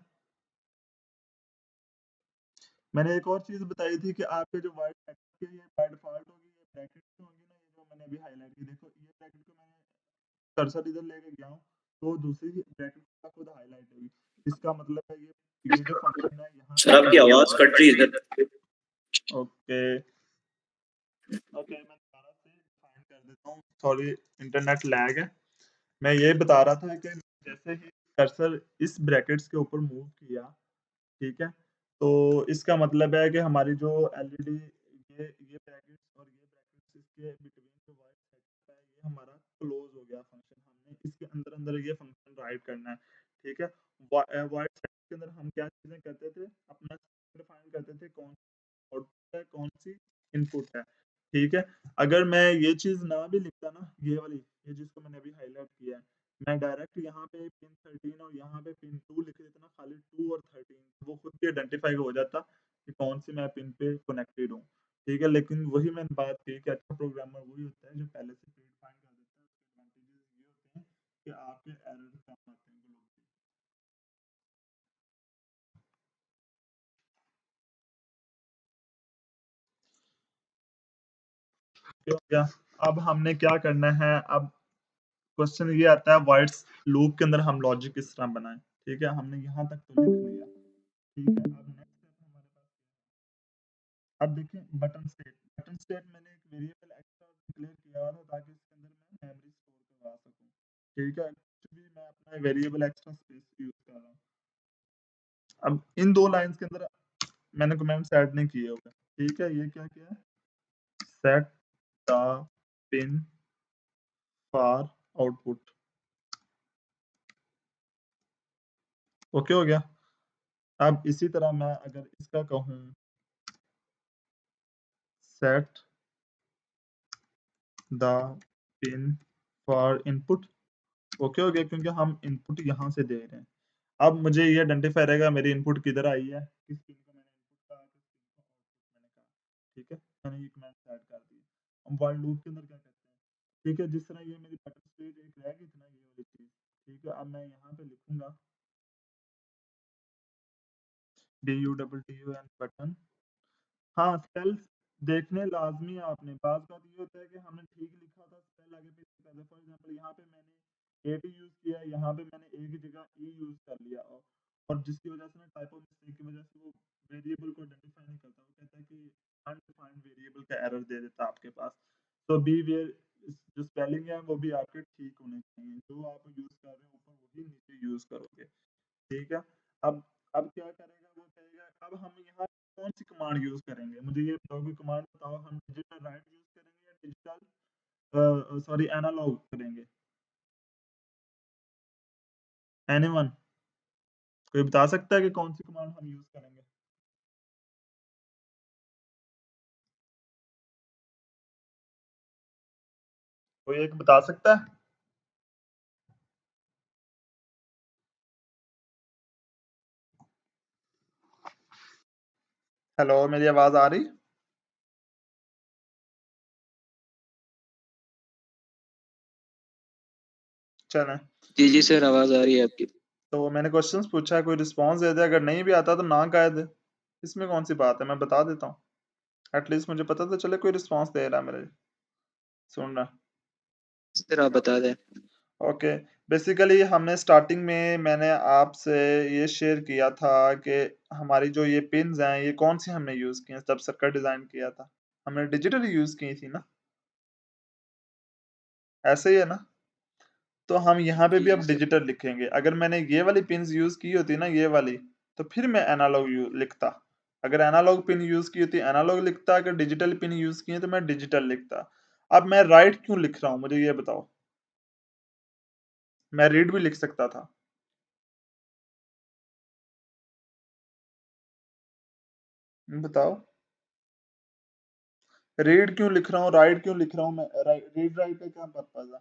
मैंने एक और चीज़ बताई थी कि आपके जो वाइट ब्रैकेट के, ये बाय डिफ़ॉल्ट होगी, ये ब्रैकेट्स होंगी ना, ये जो मैंने अभी हाइलाइट की, देखो ये ब्रैकेट को मैंने कर्सर इधर लेके गया हूँ, तो दूसरी ब्रैकेट का खुद हाइलाइट होगी। इसका मतलब है ये जो फंक्शन है यहाँ सर आपकी आवाज कट रही है सर। ओके ओके, मैं दोबारा से डिफाइन कर देता हूँ, सॉरी इंटरनेट लैग है। मैं ये बता रहा था कि जैसे ही कर्सर इस ब्रैकेट्स के ऊपर मूव किया, ठीक है, तो इसका मतलब है कि हमारी जो एलईडी, ये ब्रैकेट्स और ये ब्रैकेट्स, इसके बिटवीन जो वाइट सेक्टर है ये हमारा क्लोज हो गया फंक्शन, हमने इसके अंदर अंदर ये फंक्शन राइट करना है। ठीक है, वाइट सेक्टर के अंदर हम क्या चीजें करते थे, अपना डिफाइन करते थे, कौन आउटपुट है कौन सी इनपुट है। ठीक है। अगर मैं ये चीज ना भी लिखता ना, ये वाली, ये जिसको मैंने अभी हाईलाइट किया है, मैं डायरेक्ट यहाँ पे पिन 13 और यहाँ पे पिन 2 लिख देता ना, खाली 2 और 13, वो खुद भी आइडेंटिफाई हो जाता कि कौन सी मैं पिन पे कनेक्टेड हूँ। ठीक है, लेकिन वही मैंने बात की कि अच्छा प्रोग्रामर वही होता है जो पहले से प्री डिफाइन कर देता है। उसके एडवांटेजेस ये होते हैं कि आपके एरर कम आते हैं ग्लोबली। हो गया। अब हमने क्या करना है, अब क्वेश्चन ये आता है व्हाइट्स लूप के अंदर हम लॉजिक किस तरह बनाएं। ठीक है, हमने यहाँ तक तो लिख लिया। ठीक है, अब नेक्स्ट स्टेप हमारे पास, अब देखिए बटन स्टेट। बटन स्टेट मैंने एक वेरिएबल एक्स्ट्रा डिक्लेयर किया हुआ था ताकि इसके अंदर मैं मेमोरी स्टोर करवा सकूं। ठीक है, कुछ भी मैं अपना वेरिएबल एक्स्ट्रा स्पेस यूज कर रहा हूँ। अब इन दो लाइंस के अंदर मैंने कमेंट्स ऐड नहीं किए होंगे। ठीक है, ये क्या किया है, set the pin for output. Okay हो गया। अब इसी तरह मैं अगर इसका कहूँ set the pin for input, okay हो गया, क्योंकि हम इनपुट यहाँ से दे रहे हैं। अब मुझे ये आइडेंटिफाई रहेगा मेरी इनपुट किधर आई है, किस पिन को मैंने इनपुट कहा, किस पिन को आउटपुट मैंने कहा। ठीक है, मैंने ये कमेंट ऐड कर दिए। हम व्हाइल लूप के अंदर क्या करते हैं, ठीक है, जिस तरह ये मेरी बटन स्टेट एक रह गई थी ना, ये वाली चीज। ठीक है, अब मैं यहाँ पे लिखूंगा DUTTUN बटन। हाँ, स्पेल देखने लाजमी है आपने। बात ये होता है कि हमने ठीक लिखा था, स्पेल आगे पीछे कर दिया। फॉर एग्जांपल यहाँ पे मैंने एटी यूज किया है, यहाँ पे मैंने ए की जगह ई यूज कर लिया, और जिसकी वजह से ना टाइपो मिस्टेक की वजह से वो वेरिएबल को आइडेंटिफाई नहीं करता। वो कहता है कि अनडिफाइंड वेरिएबल का एरर दे देता है आपके पास। तो बी वेयर, जो स्पेलिंग है वो भी आपके ठीक होने चाहिए। जो आप यूज कर रहे हो ऊपर वही नीचे यूज करोगे। ठीक है, अब क्या करेगा, वो कहेगा अब हम यहाँ कौन सी कमांड यूज करेंगे, मुझे ये बताओ कि कमांड बताओ, हम डिजिटल राइट यूज करेंगे या डिजिटल सॉरी एनालॉग करेंगे। एनीवन, कोई बता सकता है कि कौन सी कमांड हम यूज करेंगे? कोई एक बता सकता है? हेलो, मेरी आवाज आ रही? चलें, जी जी सर, आवाज आ रही है आपकी। तो मैंने क्वेश्चंस पूछा है, कोई रिस्पांस दे दे। अगर नहीं भी आता तो ना कह दे, इसमें कौन सी बात है, मैं बता देता हूँ। एटलीस्ट मुझे पता तो चले कोई रिस्पांस दे रहा है मेरे, सुन रहा। सर आप बता दें। ओके, बेसिकली हमने स्टार्टिंग में मैंने आपसे ये शेयर किया था कि हमारी जो ये पिन्स हैं ये कौन सी हमने यूज की हैं जब सर्किट डिजाइन किया था। हमने डिजिटल यूज की थी ना, ऐसे ही है ना। तो हम यहाँ पे जी भी जी अब सर। डिजिटल लिखेंगे। अगर मैंने ये वाली पिन्स यूज की होती ना, ये वाली, तो फिर मैं एनालॉग लिखता। अगर एनालॉग पिन यूज की होती एनालॉग लिखता, अगर डिजिटल पिन यूज की है तो मैं डिजिटल लिखता। अब मैं राइट क्यों लिख रहा हूँ, मुझे ये बताओ। मैं रीड भी लिख सकता था। बताओ, रीड क्यों लिख रहा हूँ, राइट क्यों लिख रहा हूँ मैं? रीड राइट का क्या पर्पज है?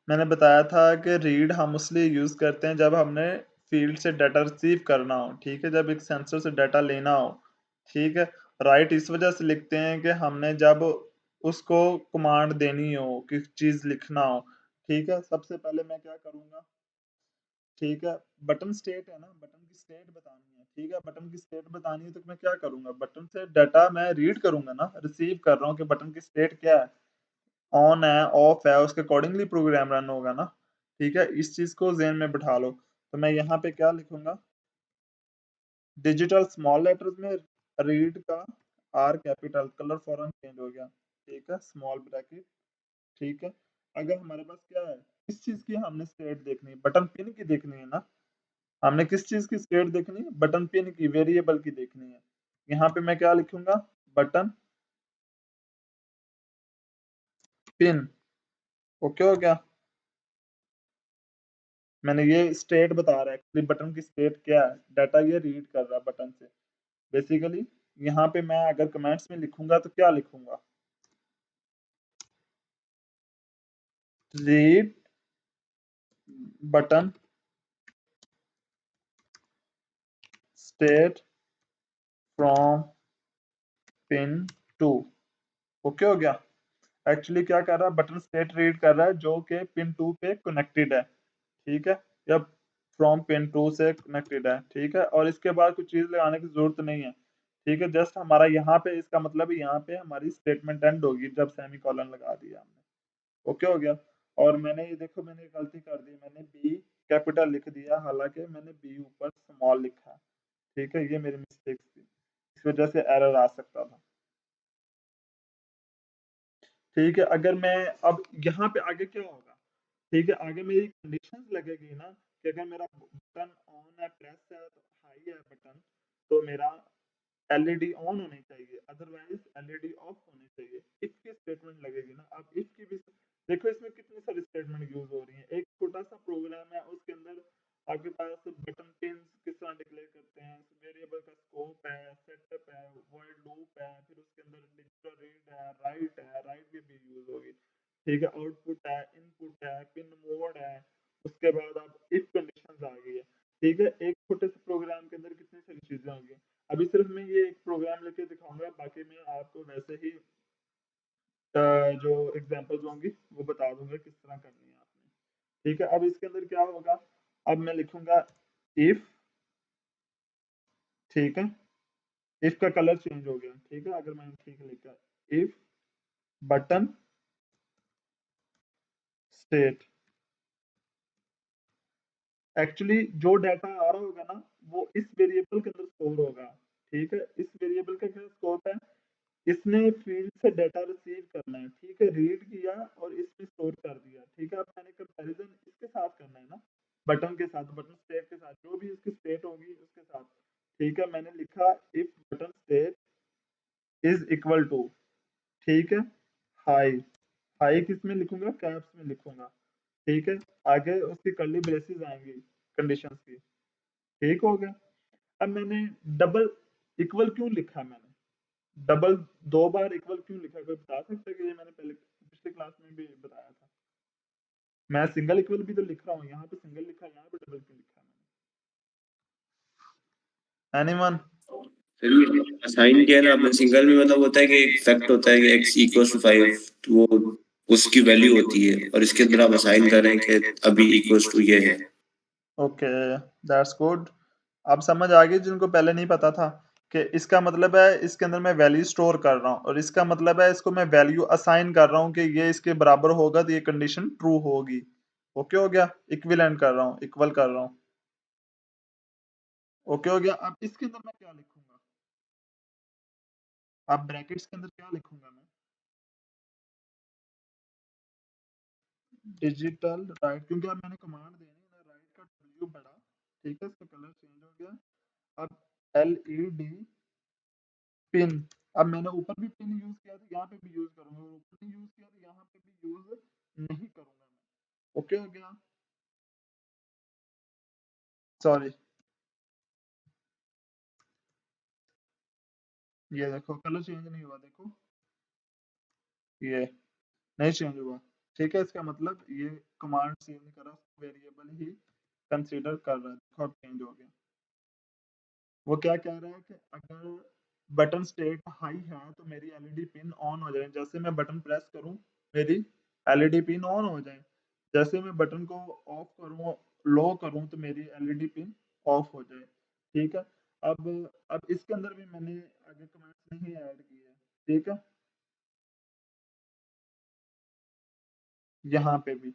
मैंने बताया था कि रीड हम उसलिए यूज करते हैं जब हमने फील्ड से डाटा रिसीव करना हो। ठीक है, जब एक सेंसर से डाटा लेना हो। ठीक है, राइट इस वजह से लिखते हैं कि हमने जब उसको कमांड देनी हो, किस चीज लिखना हो। ठीक है, सबसे पहले मैं क्या करूंगा, ठीक है, बटन स्टेट है ना, बटन की स्टेट बतानी है। ठीक है, बटन की स्टेट बतानी है तो मैं क्या करूंगा, बटन से डाटा मैं रीड करूंगा ना, रिसीव कर रहा हूँ कि बटन की स्टेट क्या है, ऑन है ऑफ है, उसके अकॉर्डिंगली प्रोग्राम रन होगा ना। ठीक है, इस चीज को ज़हन में बिठा लो। तो मैं यहाँ पे क्या लिखूंगा, डिजिटल स्मॉल लेटर्स में रीड का are capital, colour foreign change हो गया। ठीक है, स्मॉल ब्रैकेट। ठीक है, अगर हमारे पास क्या है, किस चीज की हमने स्टेट देखनी है, बटन पिन की देखनी है ना। हमने किस चीज की स्टेट देखनी है, बटन पिन की, वेरिएबल की देखनी है। यहाँ पे मैं क्या लिखूंगा, बटन पिन। ओके हो गया। मैंने ये स्टेट बता रहा है कि बटन की स्टेट क्या है, डाटा ये रीड कर रहा है बटन से। बेसिकली यहाँ पे मैं अगर कमेंट्स में लिखूंगा तो क्या लिखूंगा, read button state from pin 2। Okay हो गया। एक्चुअली क्या कर रहा है, बटन स्टेट रीड कर रहा है जो कि पिन 2 पे कनेक्टेड है, ठीक है, या फ्रॉम पिन 2 से कनेक्टेड है, ठीक है। और इसके बाद कुछ चीज लगाने की जरूरत नहीं है, ठीक है। जस्ट हमारा यहाँ पे इसका मतलब यहाँ पे हमारी स्टेटमेंट एंड होगी जब सेमी कॉलन लगा दिया हमने। ओके हो गया। और मैंने ये देखो मैंने गलती कर दी, मैंने बी कैपिटल लिख दिया, हालांकि मैंने बी ऊपर स्मॉल लिखा है, ठीक है। ये मेरी मिस्टेक थी, इस वजह से एरर आ सकता था, ठीक है। अगर मैं अब यहाँ पे आगे क्या होगा, ठीक है, आगे मेरी कंडीशंस लगेगी ना कि अगर मेरा बटन ऑन है, प्रेस है, तो हाई है बटन, तो मेरा एलईडी ऑन होनी चाहिए, अदरवाइज एलईडी ऑफ होनी चाहिए। इफ की स्टेटमेंट लगेगी ना। अब इफ की भी देखो इसमें कितनी सारी स्टेटमेंट यूज हो रही है। एक छोटा सा प्रोग्राम है, उसके अंदर आपके पास बटन पिन किस तरह डिक्लेयर करते हैं, वेरिएबल का स्कोप है, सेटअप है, वॉइड लूप है, फिर उसके अंदर डिजिटल रीड है, राइट भी यूज होगी, ठीक है। आउटपुट है, इनपुट है, पिन मोड है, उसके बाद अब इफ कंडीशंस आ गई है, ठीक है। एक छोटे से प्रोग्राम के अंदर कितनी सारी चीजें होंगी। अभी सिर्फ मैं ये एक प्रोग्राम लेके दिखाऊंगा, बाकी मैं आपको वैसे ही जो एग्जांपल्स होंगी वो बता दूंगा किस तरह करनी है आपने, ठीक है। अब इसके अंदर क्या होगा, अब मैं लिखूंगा इफ, ठीक है। इफ का कलर चेंज हो गया, ठीक है। अगर मैंने ठीक लिखा इफ बटन स्टेट, एक्चुअली जो डाटा आ रहा होगा ना वो इस वेरिएबल के अंदर स्टोर होगा, ठीक है। इस वेरिएबल का क्या स्कोप है, इसने फील्ड से डाटा रिसीव करना है, ठीक है, रीड किया और इसमें स्टोर कर दिया, ठीक है। अब मैंने कंपैरिजन इसके साथ करना है ना, बटन के साथ, बटन स्टेट के साथ, जो भी इसकी स्टेट होगी उसके साथ, ठीक है। मैंने लिखा if button state is equal to, ठीक है, हाई। हाई किस में लिखूंगा, कैप्स में लिखूंगा, ठीक है। आगे उसकी कर्ली ब्रेसेस आएंगी कंडीशंस की, ठीक हो गया। अब मैंने डबल इक्वल क्यों लिखा, मैंने डबल 2 बार इक्वल क्यों लिखा, कोई बता सकता है कि ये मैंने पहले पिछले क्लास में भी बताया था। मैं सिंगल इक्वल भी तो लिख रहा हूँ, यहाँ पे सिंगल लिखा है, यहाँ पे डबल क्यों लिखा है मैंने, एनीवन। फिर असाइन किया ना आपने सिंगल में, मतलब होता है कि एक फैक्ट होता है कि x इक्वल्स टू 5, तो वो उसकी वैल्यू होती है, और इसके अंदर आप असाइन कर रहे हैं कि अभी इक्वल्स टू ये है। Okay, that's good. अब समझ आ गई जिनको पहले नहीं पता था कि इसका मतलब है इसके अंदर मैं वैल्यू स्टोर कर रहा हूँ, और इसका मतलब है इसको मैं वैल्यू असाइन कर रहा हूँ कि ये इसके बराबर होगा तो ये कंडीशन ट्रू होगी। ओके हो गया, इक्विवेलेंट कर रहा हूँ, इक्वल कर रहा हूँ। ओके हो गया। अब इसके अंदर मैं क्या लिखूंगा, अब ब्रैकेट्स के अंदर क्या लिखूंगा मैं, डिजिटल राइट, क्योंकि अब मैंने कमांड देनी है ना, राइट का W बड़ा, ठीक है, इसका कलर चेंज हो गया। अब LED पिन, अब मैंने ऊपर भी पिन यूज किया था, यहाँ पे भी यूज करूंगा, और ऊपर नहीं यूज किया तो यहाँ पे भी यूज नहीं करूंगा मैं। ओके हो गया, सॉरी, ये देखो कलर चेंज नहीं हुआ, देखो ये नहीं चेंज हुआ, ठीक है। इसका मतलब ये कमांड सेव नहीं कर रहा, वेरिएबल ही कंसीडर कर रहा है, देखो अब चेंज हो गया। वो क्या कह रहा है कि अगर बटन स्टेट हाई है तो मेरी एलईडी पिन ऑन हो जाए, जैसे मैं बटन प्रेस करूं मेरी एलईडी पिन ऑन हो जाए, जैसे मैं बटन को ऑफ करूं, लो करूं तो मेरी एलईडी पिन ऑफ हो जाए, ठीक है। अब इसके अंदर भी मैंने आगे कमेंट्स नहीं ऐड किए, ठीक है। यहाँ पे भी,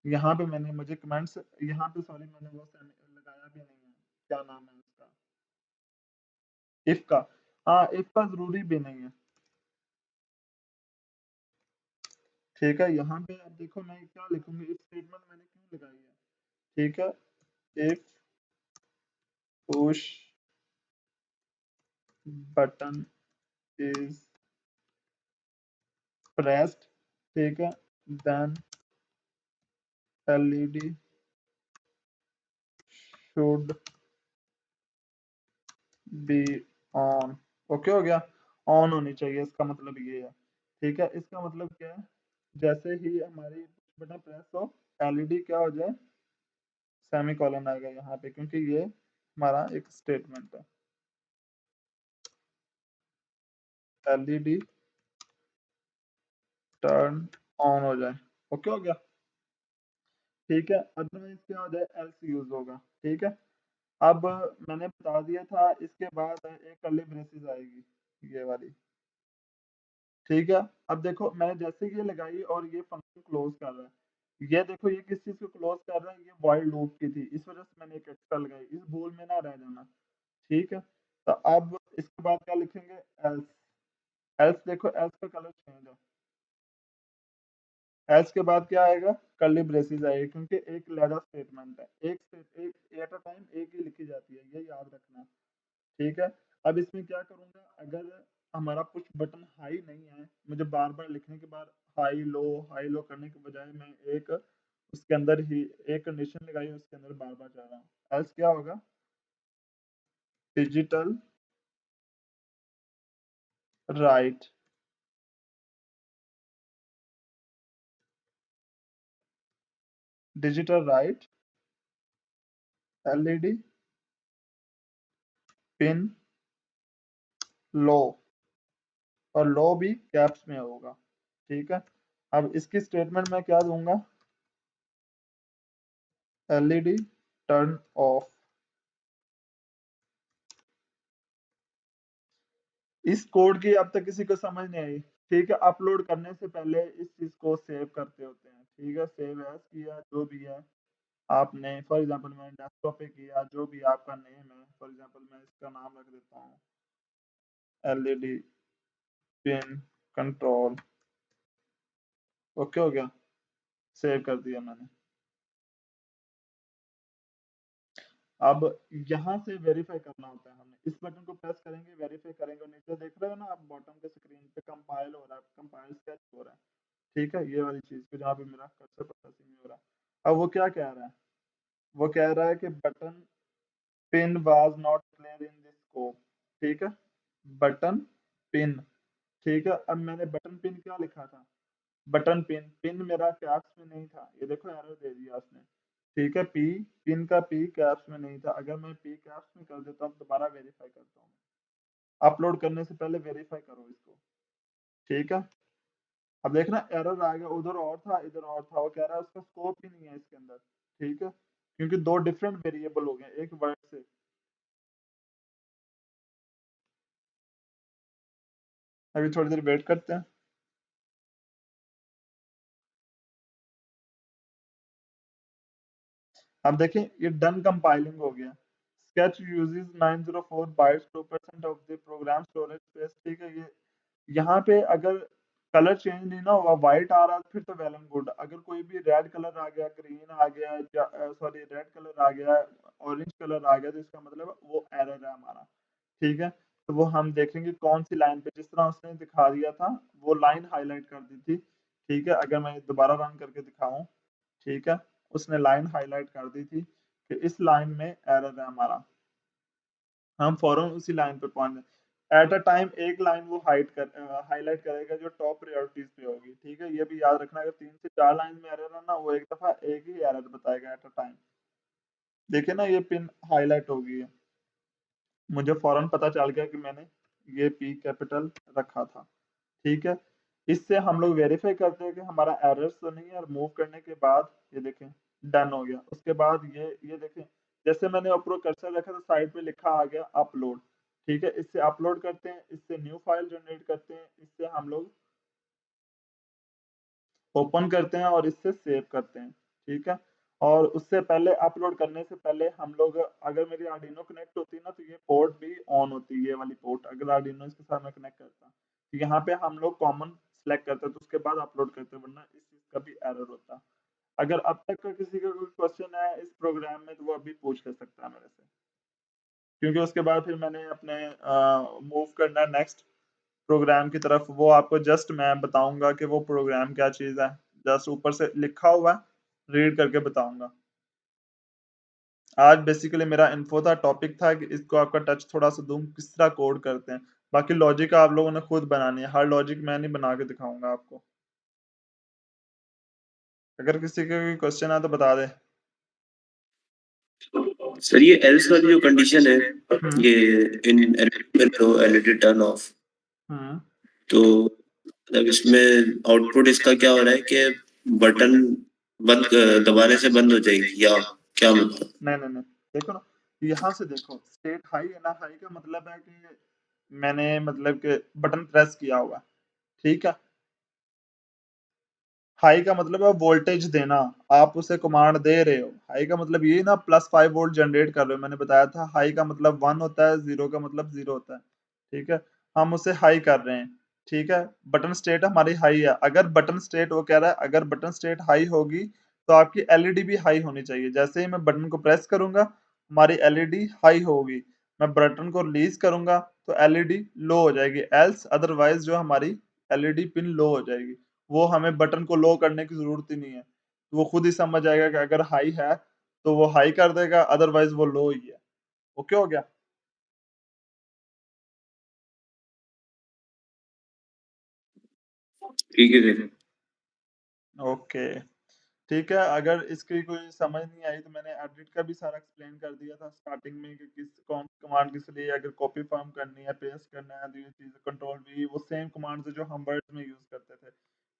यहाँ पे मैंने मुझे कमेंट्स, यहाँ पे सॉरी मैंने वो लगाया भी नहीं है, क्या नाम है उसका, इफ का। हाँ, इफ का जरूरी भी नहीं है, ठीक है। यहाँ पे अब देखो मैं क्या लिखूंगी, इफ स्टेटमेंट मैंने क्यों लगाई है, ठीक है। If push button is pressed, ठीक है, then LED should be on. Okay हो गया, ऑन होनी चाहिए, इसका मतलब ये है। ठीक है, इसका मतलब क्या है, जैसे ही हमारी बटन प्रेस हो एलईडी क्या हो जाए, सेमी कॉलन आएगा यहाँ पे, क्योंकि ये हमारा एक स्टेटमेंट है। एलईडी टर्न ऑन हो जाए। ओके हो गया। ठीक है, अदरवाइज क्या हो जाए, एल्स यूज होगा। ठीक है, अब मैंने बता दिया था, इसके बाद एक कर्ली ब्रेसेस आएगी ये वाली। ठीक है, अब देखो मैंने जैसे ये लगाई और ये फंक्शन क्लोज कर रहा है, ये देखो ये किस चीज को क्लोज कर रहा है, ये व्हाइल लूप की थी, इस वजह से मैंने एक एक्स्ट्रा लगाई, इस बोल में ना रह जाना। ठीक है, तो अब इसके बाद क्या लिखेंगे, एल्स। एल्स देखो, एल्स का कलर चेंज है, एल्स के बाद क्या आएगा, कर्ली ब्रेसेस आएगी, क्योंकि एक लैडर स्टेटमेंट है, एक एट अ टाइम एक ही लिखी जाती है, ये याद रखना। ठीक है, अब इसमें क्या करूंगा, अगर हमारा पुश बटन हाई नहीं है, मुझे बार बार लिखने के बाद हाई लो करने के बजाय मैं एक उसके अंदर ही एक कंडीशन लगाई, उसके अंदर बार बार जा रहा हूँ, एल्स क्या होगा, digital write, digital write LED pin low, और लो भी कैप्स में होगा। ठीक है, अब इसकी स्टेटमेंट में क्या दूंगा, एलईडी टर्न ऑफ। इस कोड की अब तक किसी को समझ नहीं आई। ठीक है, अपलोड करने से पहले इस चीज को सेव करते होते हैं। ठीक है, सेव एज किया जो भी है आपने, फॉर एग्जांपल मैंने डेस्कटॉप पे किया, जो भी आपका नेम है, फॉर एग्जांपल मैं इसका नाम रख देता हूँ एलईडी पिन कंट्रोल। ओके हो गया, सेव कर दिया मैंने। अब यहाँ से वेरीफाई करना होता है हमने, इस बटन को प्रेस करेंगे, वेरीफाई करेंगे, और नीचे देख रहे हो ना आप बॉटम के स्क्रीन पे कंपाइल हो रहा है, कंपाइल स्केच हो रहा है। ठीक है, ये वाली चीज पे जहाँ पे मेरा कर्सर प्रोसेसिंग में हो रहा है। अब वो क्या कह रहा है, वो कह रहा है कि button pin was not clear in this scope. ठीक है, बटन पिन। ठीक है, अब मैंने बटन पिन क्या लिखा था, बटन पिन, पिन मेरा कैप्स में नहीं था, ये देखो एरर दे दिया उसने। ठीक है, पी, पिन का पी कैप्स में नहीं था, अगर मैं पी कैप्स में कर देता हूँ, दोबारा वेरीफाई करता हूँ, अपलोड करने से पहले वेरीफाई करो इसको। ठीक है, अब देखना एरर आ गया, उधर और था इधर और था, वो कह रहा है उसका स्कोप ही नहीं है इसके अंदर। ठीक है, क्योंकि दो डिफरेंट वेरिएबल हो गए एक वर्ड से। अभी थोड़ी देर वेट करते हैं। अब देखें ये डन कंपाइलिंग हो गया। Sketch uses 904 bytes 2% of the program storage space. ठीक है, ये यहाँ पे अगर कलर चेंज नहीं ना हुआ, व्हाइट आ रहा फिर तो वेल एंड गुड, अगर कोई भी रेड कलर आ गया, ग्रीन आ गया, सॉरी रेड कलर आ गया, ऑरेंज कलर आ गया, तो इसका मतलब वो एरर है हमारा। ठीक है, तो वो हम देखेंगे कौन सी लाइन पे, जिस तरह उसने दिखा दिया था वो लाइन हाईलाइट कर दी थी। ठीक है, अगर मैं दोबारा रन करके दिखाऊं, ठीक है, उसने लाइन हाईलाइट कर दी थी कि इस लाइन में एरर है हमारा, हम फौरन उसी लाइन पे पहुंच जाए। एट अ टाइम एक लाइन वो हाईलाइट करेगा जो टॉप प्रायोरिटीज पे होगी। ठीक है, ये भी याद रखना, अगर 3 से 4 लाइन में एरर है ना, वो एक दफा एक ही एरर बताएगा एट अ टाइम। देखिए ना, ये पिन हाईलाइट हो गई है, मुझे फौरन पता चल गया कि मैंने ये पी कैपिटल रखा था। ठीक है, इससे हम लोग वेरीफाई करते हैं कि हमारा एरर्स तो नहीं है, और मूव करने के बाद ये देखें डन हो गया। उसके बाद ये देखें, जैसे मैंने ऊपर कर्सर रखा तो साइड पे लिखा आ गया अपलोड। ठीक है, इससे अपलोड करते हैं, इससे न्यू फाइल जनरेट करते हैं, इससे हम लोग ओपन करते हैं और इससे सेव करते हैं। ठीक है, और उससे पहले अपलोड करने से पहले हम लोग, अगर मेरी आर्डिनो कनेक्ट होती है ना, तो ये पोर्ट भी ऑन होती है, ये वाली पोर्ट, अगर आर्डिनो इसके साथ मैं कनेक्ट करता तो यहाँ पे हम लोग कॉमन सेलेक्ट करते हैं, तो उसके बाद अपलोड करते हैं, वरना इस चीज का भी एरर होता। अगर अब तक का किसी का कोई क्वेश्चन है इस प्रोग्राम में, तो वो अभी पूछ ले सकता है मेरे से, क्योंकि उसके बाद फिर मैंने अपने मूव करना है नेक्स्ट प्रोग्राम की तरफ। वो आपको जस्ट मैं बताऊंगा कि वो प्रोग्राम क्या चीज़ है, जस्ट ऊपर से लिखा हुआ रीड करके बताऊंगा। आज बेसिकली मेरा इन्फो था, टॉपिक था कि इसको आपका टच थोड़ा-सा दूँ, किस तरह कोड करते हैं। बाकी लॉजिक आप लोगों ने खुद बनानी है, हर लॉजिक मैं नहीं बना के दिखाऊँगा आपको। अगर किसी का कोई क्वेश्चन है तो बता दें। सर ये एल्स वाली जो कंडीशन है, हुँ। ये इन एलईडी टर्न ऑफ, हुँ। तो मतलब इसमें आउटपुट इसका क्या हो रहा है कि बटन बंद दबाने से बंद हो जाएगी या क्या मतलब? नहीं। देखो ना, यहाँ से देखो स्टेट हाई है ना, हाई का मतलब है कि मैंने मतलब कि बटन प्रेस किया हुआ है, ठीक है? हाई का मतलब है वोल्टेज देना, आप उसे कमांड दे रहे हो। हाई का मतलब ये ना +5 वोल्ट जनरेट कर रहे हो, मैंने बताया था हाई का मतलब 1 होता है, 0 का मतलब 0 होता है, ठीक है? हम उसे हाई कर रहे हैं, ठीक है? बटन स्टेट हमारी हाई है, अगर बटन स्टेट वो कह रहा है अगर बटन स्टेट हाई होगी, तो आपकी एलईडी भी हाई होनी चाहिए। जैसे ही मैं बटन को प्रेस करूँगा, हमारी एलईडी हाई होगी, मैं बटन को रिलीज़ करूँगा, तो एलईडी लो हो जाएगी, एल्स अदरवाइज़ जो हमारी एलईडी पिन लो हो जाएगी। वो हमें बटन को लो करने की ज़रूरत ही नहीं है। वो खुद ही समझ जाएगा कि अगर हाई है, तो वो हाई कर देगा, अदरवाइज़ वो लो ही है। ओके हो गया? ठीक है सर। ओके, ठीक है। अगर इसकी कोई समझ नहीं आई तो मैंने एडिट का भी सारा एक्सप्लेन कर दिया था स्टार्टिंग में कि किस कौन सी कमांड किस लिए, अगर कॉपी फॉर्म करनी है, पेस्ट करना है, तो ये चीज़ कंट्रोल वी वो सेम कमांड्स है जो हम वर्ड में यूज़ करते थे।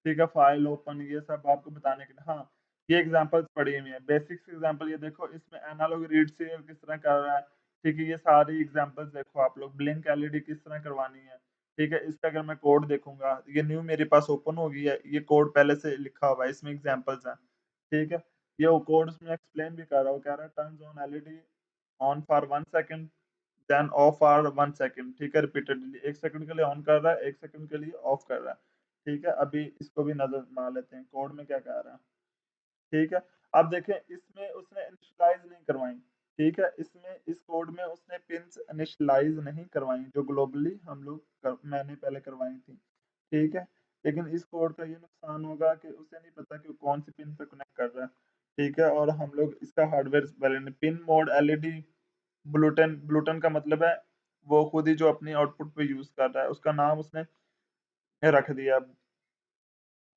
ठीक है, फाइल ओपन ये सब आपको बताने के लिए हाँ, ये एग्ज़ाम्पल्स पड़ी हुई हैं। बेसिक्स एग्ज़ाम्पल ये देखो, इसमें एनालॉग रीड सीरियल किस तरह कर रहा है, ठीक है? ये सारी एग्ज़ाम्पल्स देखो आप लोग, ब्लिंक एलईडी किस तरह करवानी है, ठीक है? इसका अगर मैं कोड देखूँगा, ये न्यू मेरे पास ओपन हो गई है, ये कोड पहले से लिखा हुआ है, इसमें एग्ज़ाम्पल्स हैं, ठीक है? ये वो कोड उसमें एक्सप्लेन भी कर रहा है, वो कह रहा है turns on LED on for 1 second then off for 1 second, ठीक है? रिपीटेडली 1 सेकंड के लिए ऑन कर रहा है, 1 सेकंड के लिए ऑफ कर रहा है, ठीक है? अभी इसको भी नज़र मार लेते हैं, कोड में क्या कह रहा है, ठीक है? अब देखें इसमें उसने इनिशियलाइज़ नहीं करवाई, ठीक है? इसमें इस कोड में उसने पिन्स इनिशियलाइज़ नहीं करवाई, जो ग्लोबली हम लोग मैंने पहले करवाई थी, ठीक है? लेकिन इस कोड का ये नुकसान होगा कि उसे नहीं पता कि वो कौन-सी पिन पे कनेक्ट कर रहा है, ठीक है? और हम लोग इसका hardware valid pin mode LED builtin builtin का मतलब है, वो खुद ही जो अपनी आउटपुट पे यूज़ कर रहा है, उसका नाम उसने रख दिया।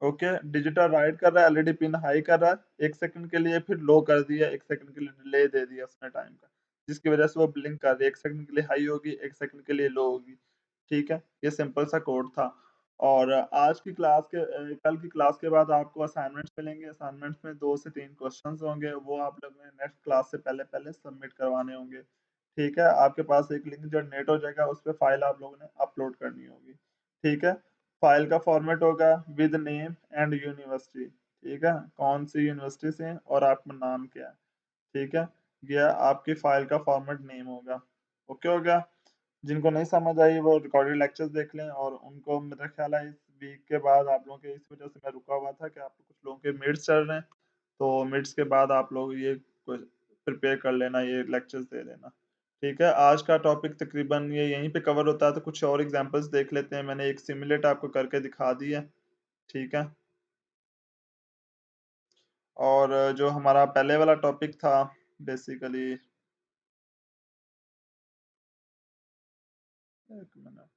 ओके, डिजिटल राइट कर रहा है, एलईडी पिन हाई कर रहा है, 1 सेकंड के लिए फिर लो कर दिया, 1 सेकंड के लिए डिले दे दिया उसने टाइम का, जिसकी वजह से वो ब्लिंक कर रही है, 1 सेकंड के लिए हाई होगी, 1 सेकंड के लिए लो होगी, ठीक है? ये सिंपल सा कोड था। और आज की क्लास के कल की क्लास के बाद आपको असाइनमेंट्स मिलेंगे, असाइनमेंट्स में 2 से 3 क्वेश्चंस होंगे, वो आप लोगों ने नेक्स्ट क्लास से पहले-पहले सबमिट करवाने होंगे, ठीक है? आपके पास एक लिंक जनरेट हो जाएगा, उस पे फाइल आप लोगों ने अपलोड करनी होगी, ठीक है? फाइल का फॉर्मेट होगा विद नेम एंड यूनिवर्सिटी, ठीक है? कौन सी यूनिवर्सिटी से हैं और आपका नाम क्या है, ठीक है? ये आपकी फाइल का फॉर्मेट नेम होगा। ओके हो गया? जिनको नहीं समझ आई वो रिकॉर्डेड लेक्चर्स देख लें, और उनको मेरा ख्याल है इस वीक के बाद आप लोगों के, इस वजह से मैं रुका हुआ था कि आप कुछ लोगों के मिड्स चल रहे हैं, तो मिड्स के बाद आप लोग ये प्रिपेयर कर लेना, ये लेक्चर्स दे देना, ठीक है? आज का टॉपिक तकरीबन ये यहीं पे कवर होता है, तो कुछ और एग्जांपल्स देख लेते हैं। मैंने एक सिमुलेट आपको करके दिखा दी है, ठीक है? और जो हमारा पहले वाला टॉपिक था बेसिकली, 1 मिनट।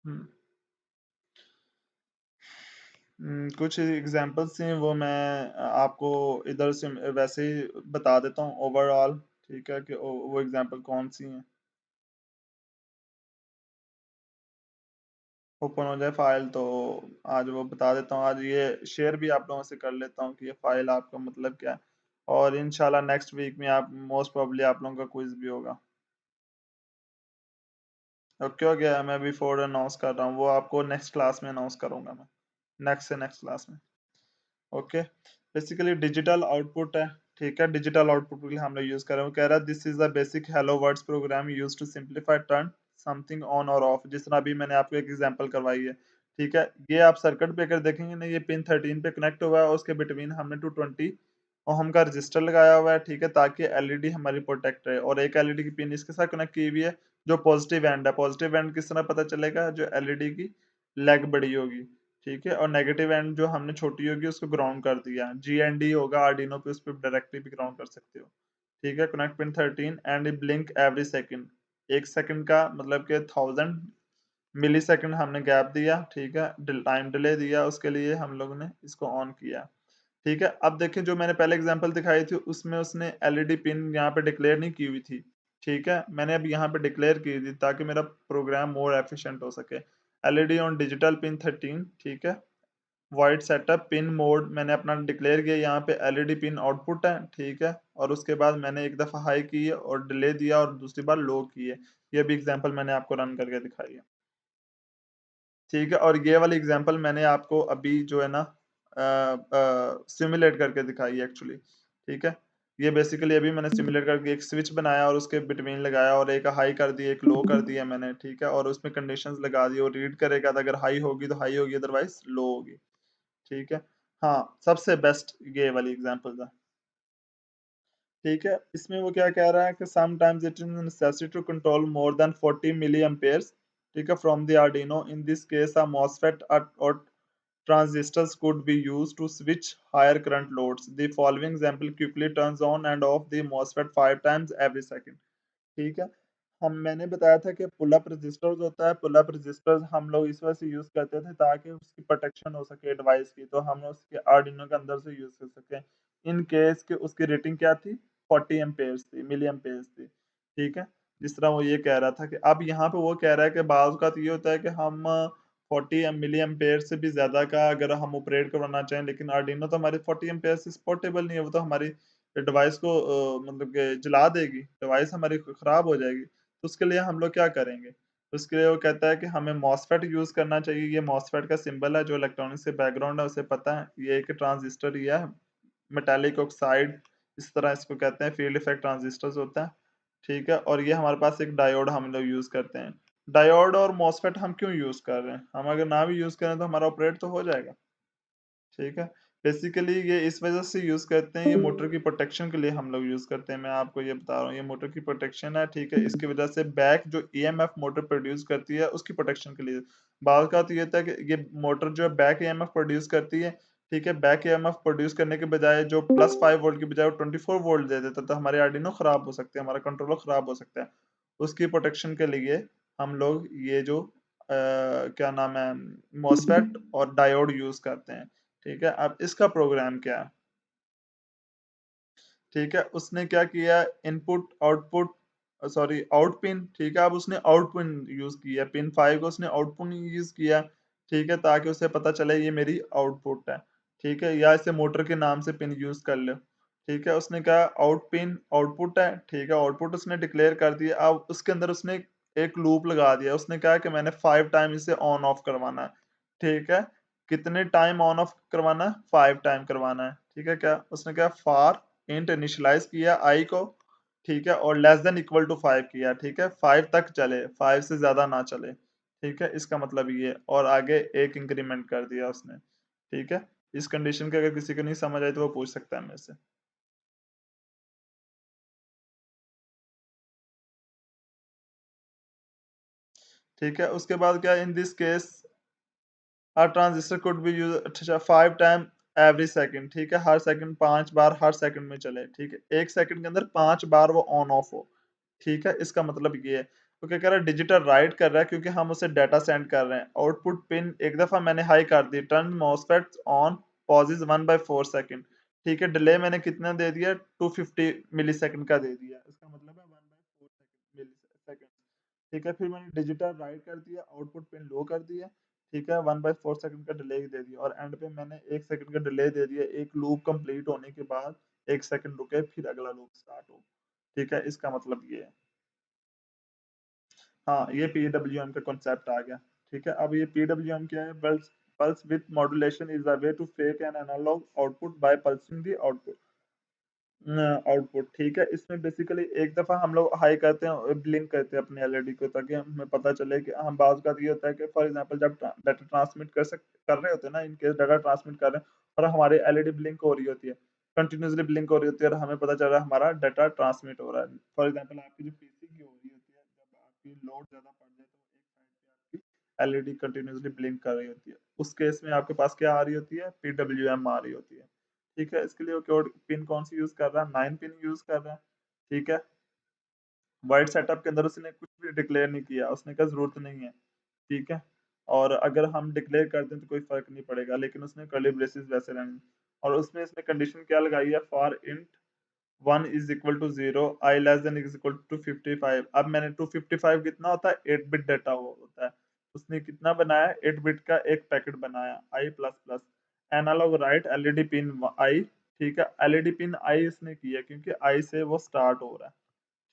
हुँ। कुछ एग्ज़ाम्पल्स हैं वो मैं आपको इधर से वैसे ही बता देता हूँ ओवरऑल, ठीक है? कि वो एग्ज़ाम्पल कौन-सी हैं। ओपन हो जाए फ़ाइल तो आज वो बता देता हूँ, आज ये शेयर भी आप लोगों से कर लेता हूँ कि ये फ़ाइल आपका मतलब क्या है, और इंशाल्लाह नेक्स्ट वीक में आप मोस्ट प्रोबेबली आप लोगों का क्विज़ भी होगा। ओके हो गया? मैं बिफ़ोर अनाउंस कर रहा हूँ, वो आपको नेक्स्ट क्लास में अनाउंस करूँगा मैं, नेक्स्ट से नेक्स्ट क्लास में। ओके, बेसिकली डिजिटल आउटपुट है, ठीक है? डिजिटल आउटपुट के लिए हम लोग यूज़ कर रहे हैं, वो कह रहा है this is the basic hello words program used to simplify turn something on और ऑफ, जिस तरह अभी मैंने आपको एक एग्जांपल करवाई है, ठीक है? ये आप सर्किट पे अगर देखेंगे ना, ये पिन 13 पे कनेक्ट हुआ है और उसके बिटवीन हमने 220 ओहम का रजिस्टर लगाया हुआ है, ठीक है? ताकि एलईडी हमारी प्रोटेक्ट रहे, और एक एलईडी की पिन इसके साथ कनेक्ट की हुई है जो पॉजिटिव एंड है। पॉजिटिव एंड किस तरह पता चलेगा? जो एलईडी की लेग बड़ी होगी, ठीक है, और नेगेटिव एंड जो हमने छोटी होगी उसको ग्राउंड कर दिया। GND होगा आर्डिनो पे, उस पे डायरेक्टली भी ग्राउंड कर सकते हो, ठीक है। Connect pin 13 and blink every second, 1 second का मतलब कि 1000 मिली सेकंड हमने गैप दिया, ठीक है, टाइम डिले दिया, उसके लिए हम लोगों ने इसको ऑन किया, ठीक है। अब देखें जो मैंने पहले एग्जांपल दिखाई थी उसमें उसने एलईडी पिन यहाँ पे डिक्लेयर नहीं की हुई थी, ठीक है, मैंने अब यहाँ पे डिक्लेयर की थी ताकि मेरा प्रोग्राम मोर एफिशिएंट हो सके। एलईडी ऑन डिजिटल पिन 13, ठीक है। वॉइड सेटअप पिन मोड मैंने अपना डिक्लेयर किया, यहाँ पे एलईडी पिन आउटपुट है, ठीक है, और उसके बाद मैंने एक दफा हाई की है और डिले दिया और दूसरी बार लो की है। ये भी एग्जांपल मैंने आपको रन करके दिखाई है, ठीक है। और ये वाली एग्जांपल मैंने आपको अभी जो है ना सिमुलेट करके दिखाई है एक्चुअली, ठीक है। ये बेसिकली अभी मैंने सिमुलेट करके एक स्विच बनाया और उसके बिटवीन लगाया और एक हाई कर दी एक लो कर दिया मैंने, ठीक है, और उसमें कंडीशंस लगा दी और रीड करेगा तो अगर हाई होगी तो हाई होगी, अदरवाइज लो होगी, ठीक है। हाँ, सबसे बेस्ट ये वाली एग्जांपल था, ठीक है। इसमें वो क्या कह रहा है कि sometimes it is necessary to control more than 40 milli amperes, ठीक है, from the Arduino. In this case a MOSFET और transistors could be used to switch higher current loads. The following example quickly turns on and off the MOSFET 5 times every second. ठीक है, हम मैंने बताया था कि पुल अप रजिस्टर्स होता है, पुल अप रजिस्टर्स हम लोग इस वजह से यूज करते थे ताकि उसकी प्रोटेक्शन हो सके डिवाइस की, तो हम उसके आर्डिनो के अंदर से यूज कर सकें। इन केस के उसकी रेटिंग क्या थी, 40 एम्पेयर्स थी, मिली एम्पेयर्स थी, ठीक है। जिस तरह वो ये कह रहा था कि अब यहाँ पे वो कह रहा है कि बाज़ का तो ये होता है कि हम 40 मिली एम्पेयर से भी ज्यादा का अगर हम ऑपरेट करवाना चाहें, लेकिन आर्डिनो तो हमारी 40 एम्पेयर से पोर्टेबल नहीं है, वो तो हमारी डिवाइस को मतलब कि जला देगी, डिवाइस हमारी खराब हो जाएगी। तो उसके लिए हम लोग क्या करेंगे, तो उसके लिए वो कहता है कि हमें मॉसफेट यूज करना चाहिए। ये मॉसफेट का सिंबल है, जो इलेक्ट्रॉनिक्स से बैकग्राउंड है उसे पता है, ये एक ट्रांजिस्टर ही है, मेटालिक ऑक्साइड इस तरह इसको कहते हैं, फील्ड इफेक्ट ट्रांजिस्टर्स होता है, ठीक है। और ये हमारे पास एक डायोड हम लोग यूज करते हैं। डायोड और मॉसफेट हम क्यों यूज कर रहे हैं, हम अगर ना भी यूज करें तो हमारा ऑपरेट तो हो जाएगा, ठीक है। बेसिकली ये इस वजह से यूज करते हैं, ये मोटर की प्रोटेक्शन के लिए हम लोग यूज करते हैं। मैं आपको ये बता रहा हूँ, ये मोटर की प्रोटेक्शन है, ठीक है। इसकी वजह से बैक जो ईएमएफ मोटर प्रोड्यूस करती है उसकी प्रोटेक्शन के लिए। बात का तो ये था कि ये मोटर जो है बैक ईएमएफ प्रोड्यूस करती है, ठीक है। बैक ईएमएफ प्रोड्यूस करने के बजाय जो +5 वोल्ट की बजाय वो 24 वोल्ट दे देता, तो हमारे आर्डिनो खराब हो सकते हैं, हमारा कंट्रोलर खराब हो सकता है। उसकी प्रोटेक्शन के लिए हम लोग ये जो क्या नाम है, मॉसफेट और डायोड यूज करते हैं, ठीक है। अब इसका प्रोग्राम क्या है, ठीक है, उसने क्या किया, input output sorry out pin, ठीक है। अब उसने आउट पिन यूज किया, पिन 5 को उसने आउट पिन यूज किया, ठीक है, ताकि उसे पता चले ये मेरी आउटपुट है, ठीक है, या इसे मोटर के नाम से पिन यूज कर लो, ठीक है। उसने कहा आउट पिन आउटपुट है, ठीक है, आउटपुट उसने डिक्लेयर कर दिया। अब उसके अंदर उसने एक लूप लगा दिया, उसने कहा कि मैंने 5 टाइम इसे ऑन ऑफ करवाना है, ठीक है। कितने टाइम ऑन ऑफ करवाना है, 5 टाइम करवाना है, ठीक है। क्या उसने कहा फॉर इंट इनिशियलाइज किया आई को, ठीक है, और लेस देन इक्वल टू 5 किया, ठीक है, 5 तक चले, 5 से ज्यादा ना चले, ठीक है, इसका मतलब ये। और आगे एक इंक्रीमेंट कर दिया उसने, ठीक है। इस कंडीशन के अगर किसी को नहीं समझ आई तो वो पूछ सकता है मेरे से। ठीक है, उसके बाद क्या, इन this case her transistor could be use, अच्छा 5 टाइम एवरी सेकंड, ठीक है, हर सेकंड 5 बार हर सेकंड में चले, ठीक है, 1 सेकंड के अंदर 5 बार वो ऑन ऑफ हो, ठीक है। इसका मतलब ये है, तो क्या कह रहा है, डिजिटल राइट कर रहा है क्योंकि हम उसे डाटा सेंड कर रहे हैं। आउटपुट पिन एक दफा मैंने हाई कर दी, turn MOSFET on pauses 1/4 second, ठीक है। डिले मैंने कितना दे दिया, 250 मिली सेकंड का दे दिया, इसका मतलब है 1/4 सेकंड मिली सेकंड, ठीक है। फिर मैंने डिजिटल राइट कर दिया, आउटपुट पिन लो कर दिया, ठीक है, 1/4 सेकंड का डिले दे दिया, और एंड पे मैंने 1 सेकंड का डिले दे दिया। एक लूप कंप्लीट होने के बाद 1 सेकंड रुके, फिर अगला लूप स्टार्ट हो, ठीक है। इसका मतलब ये है। हाँ, ये पीडब्ल्यूएम का कॉन्सेप्ट आ गया, ठीक है। अब ये पीडब्ल्यूएम क्या है, pulse pulse with modulation is a way to fake an analog output by pulsing the output, ठीक है। इसमें बेसिकली एक दफा हम लोग हाई करते हैं, ब्लिंक करते हैं अपने एलईडी को, ताकि हमें पता चले कि हम बाज का ये होता है कि फॉर एग्जांपल जब डाटा ट्रांसमिट कर रहे होते हैं ना, इन केस डाटा ट्रांसमिट कर रहे हैं और हमारी एलईडी ब्लिंक हो रही होती है, कंटिन्यूसली ब्लिंक हो रही होती है, और हमें पता चल रहा है हमारा डाटा ट्रांसमिट हो रहा है। फॉर एग्जाम्पल आपकी जो पीसी की हो रही होती है, जब आपकी लोड ज्यादा पड़ जाए तो एक साइड पे आपकी एलईडी कंटिन्यूसली ब्लिंक कर रही होती है। उस केस में आपके पास क्या आ रही होती है, PWM आ रही होती है। ठीक है, इसके लिए वो कोड पिन कौन सी यूज कर रहा है, 9 पिन यूज कर रहा है। ठीक है, वाइट सेटअप के अंदर उसने कुछ भी डिक्लेयर नहीं किया, उसने कहा जरूरत नहीं है। ठीक है, और अगर हम डिक्लेयर कर दें तो कोई फर्क नहीं पड़ेगा, लेकिन उसने कर्ली ब्रेसेस वैसे रहने। और उसमें इसने कंडीशन क्या लगाई है, for int 1 is equal to 0, I less than is equal to 55। अब मैंने 255 कितना होता है, 8 बिट डाटा होता है। उसने कितना बनाया, 8 बिट का एक पैकेट बनाया, i plus plus analog write LED pin i. ठीक है, एलईडी पिन आई इसने किया क्योंकि आई से वो स्टार्ट हो रहा है।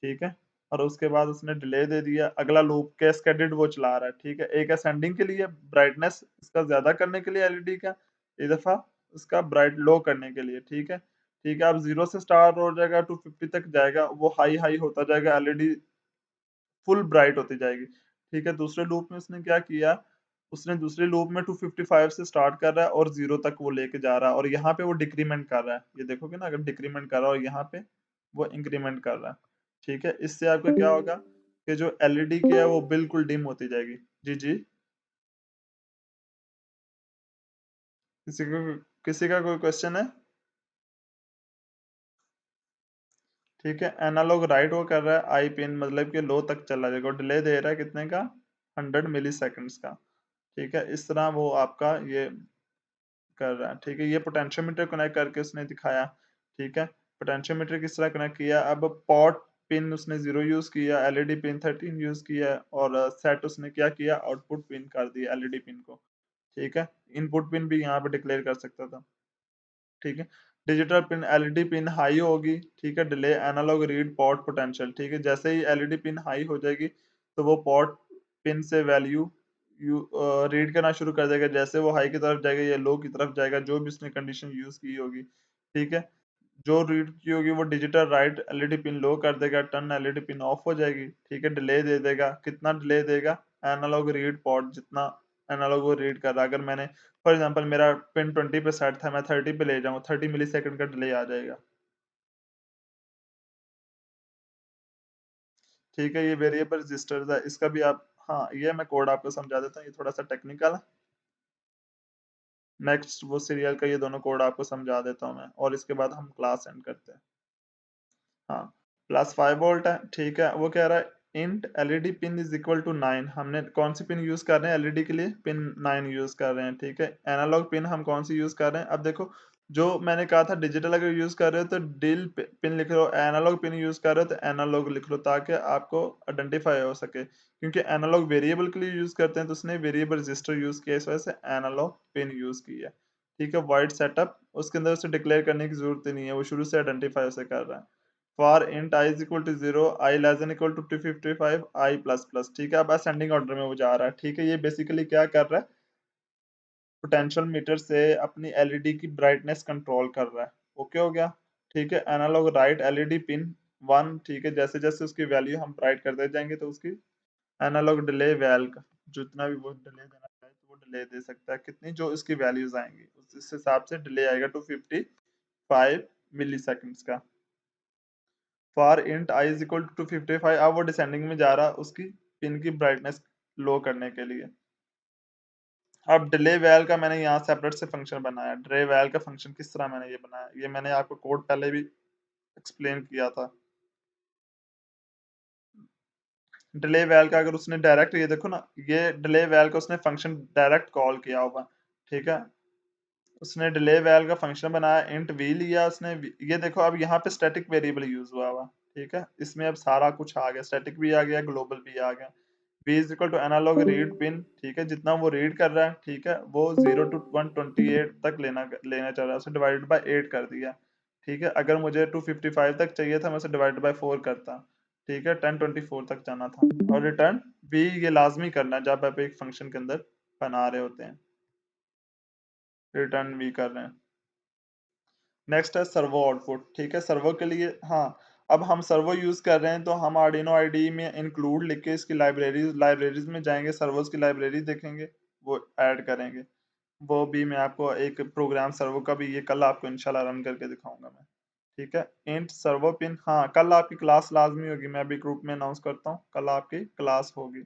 ठीक है, और उसके बाद उसने डिले दे दिया, अगला लूप कैस्केडेड वो चला रहा है। ठीक है, एक असेंडिंग के लिए ब्राइटनेस इसका ज्यादा करने के लिए एलईडी का, एक दफा उसका ब्राइट लो करने के लिए। ठीक है, ठीक है, अब 0 से स्टार्ट हो जाएगा, 250 तक जाएगा, वो हाई हाई होता जाएगा, एलईडी फुल ब्राइट होती जाएगी। ठीक है, दूसरे लूप में उसने क्या किया, उसने दूसरे लूप में 255 से स्टार्ट कर रहा है और 0 तक वो लेके जा रहा है, और यहाँ पे वो डिक्रीमेंट कर रहा है। ये देखोगे ना, अगर डिक्रीमेंट कर रहा है और यहाँ पे वो इंक्रीमेंट कर रहा है। ठीक है, इससे आपका क्या होगा कि जो एलईडी की है वो बिल्कुल डिम होती जाएगी। जी जी, किसी को किसी का कोई क्वेश्चन है? ठीक है, एनालॉग राइट वो कर रहा है, आई पिन मतलब कि लो तक चला जाएगा, डिले दे रहा है कितने का, 100 मिली सेकेंड्स का। ठीक है, इस तरह वो आपका ये कर रहा है। ठीक है, ये पोटेंशियोमीटर कनेक्ट करके उसने दिखाया। ठीक है, पोटेंशियोमीटर किस तरह कनेक्ट किया, अब पॉट पिन उसने 0 यूज किया, एलईडी पिन 13 यूज किया, और सेट उसने क्या किया, आउटपुट पिन कर दिया एलईडी पिन को। ठीक है, इनपुट पिन भी यहाँ पे डिक्लेयर कर सकता था। ठीक है, digital pin LED pin high होगी। ठीक है, delay analog read pot potential. ठीक है, जैसे ही एलईडी पिन हाई हो जाएगी तो वो पॉट पिन से वैल्यू रीड करना शुरू कर देगा, जैसे वो हाई की तरफ जाएगा या लो की तरफ जाएगा, जो भी उसने कंडीशन यूज की होगी। ठीक है, जो रीड की होगी वो डिजिटल राइट एलईडी पिन लो कर देगा, टर्न एलईडी पिन ऑफ हो जाएगी। ठीक है, डिले दे देगा, कितना डिले देगा, एनालॉग रीड पॉट जितना एनालॉग वो रीड कर रहा है। अगर मैंने फॉर एग्जांपल मेरा पिन 20 पे सेट था, मैं 30 पे ले जाऊँ, 30 मिली सेकंड का डिले आ जाएगा। ठीक है, ये वेरिएबल रजिस्टर्स है, इसका भी आप, हाँ ये मैं कोड आपको समझा देता हूँ, ये थोड़ा सा टेक्निकल है। नेक्स्ट वो सीरियल का ये दोनों कोड आपको समझा देता हूँ मैं, और इसके बाद हम क्लास एंड करते हैं। हाँ, +5 वोल्ट है। ठीक है, वो कह रहा है int LED pin is equal to 9। हमने कौन सी पिन यूज कर रहे हैं, एलईडी के लिए पिन 9 यूज कर रहे हैं। ठीक है, एनालॉग पिन हम कौन सी यूज कर रहे हैं, अब देखो जो मैंने कहा था डिजिटल अगर यूज कर रहे हो तो डिल पिन लिख लो, एनालॉग पिन यूज कर रहे हो तो एनालॉग लिख लो, ताकि आपको आइडेंटिफाई हो सके, क्योंकि एनालॉग वेरिएबल के लिए यूज करते हैं, तो उसने वेरिएबल रजिस्टर यूज किया, इस वजह से एनालॉग पिन यूज किया। ठीक है, वाइड सेटअप उसके अंदर उसे डिक्लेयर करने की जरूरत ही नहीं है, वो शुरू से आइडेंटिफाई उसे कर रहा है। For int I is equal to 0, I less than equal to 255, I plus plus. ठीक है, अब असेंडिंग ऑर्डर में वो जा रहा है। ठीक है, ये बेसिकली क्या कर रहा है, पोटेंशियल मीटर से अपनी एलईडी की ब्राइटनेस कंट्रोल कर रहा है। ओके हो गया। ठीक है, एनालॉग राइट एलईडी पिन 1। ठीक है, जैसे जैसे उसकी वैल्यू हम ब्राइट करते जाएंगे तो उसकी एनालॉग डिले वैल जितना भी वो डिले देना चाहे तो वो डिले दे सकता है, कितनी जो इसकी वैल्यूज आएंगी उस हिसाब से डिले आएगा 255 मिली सेकेंड्स का। For int I is equal to 255, अब वो डिसेंडिंग में जा रहा है उसकी पिन की ब्राइटनेस लो करने के लिए। अब डिले वैल का मैंने यहाँ सेपरेट से फंक्शन बनाया। डिले वैल का फंक्शन किस तरह मैंने ये बनाया, ये मैंने आपको कोड पहले भी एक्सप्लेन किया था। डिले वैल का अगर उसने डायरेक्ट, ये देखो ना, ये डिले वैल का उसने फंक्शन डायरेक्ट कॉल किया होगा। ठीक है, उसने डिले वैल का फंक्शन बनाया, इंट वी लिया उसने, ये देखो अब यहाँ पे स्टैटिक वेरिएबल यूज हुआ हुआ। ठीक है, इसमें अब सारा कुछ आ गया, स्टैटिक भी आ गया, ग्लोबल भी आ गया। v is equal to analog read pin. ठीक है, जितना वो रीड कर रहा है, ठीक है, वो 0 to 128 तक लेना चाह रहा है, उसे डिवाइडेड बाय 8 कर दिया। ठीक है, अगर मुझे 255 तक चाहिए था, मैं उसे डिवाइडेड बाय 4 करता। ठीक है, 1024 तक जाना था, और रिटर्न v ये लाजमी करना है जब आप एक फंक्शन के अंदर बना रहे होते हैं, रिटर्न v कर रहे हैं। नेक्स्ट है सर्वो आउटपुट। ठीक है, सर्वो के लिए, हाँ अब हम सर्वो यूज कर रहे हैं तो हम आर्डिनो आईडी में इंक्लूड लिख के इसकी लाइब्रेरीज में जाएंगे, सर्वोस की लाइब्रेरी देखेंगे, वो ऐड करेंगे। वो भी मैं आपको एक प्रोग्राम सर्वो का भी ये कल आपको इंशाल्लाह रन करके दिखाऊंगा मैं। ठीक है, इंट सर्वो पिन, हाँ कल आपकी क्लास लाजमी होगी, मैं अभी ग्रुप में अनाउंस करता हूँ, कल आपकी क्लास होगी।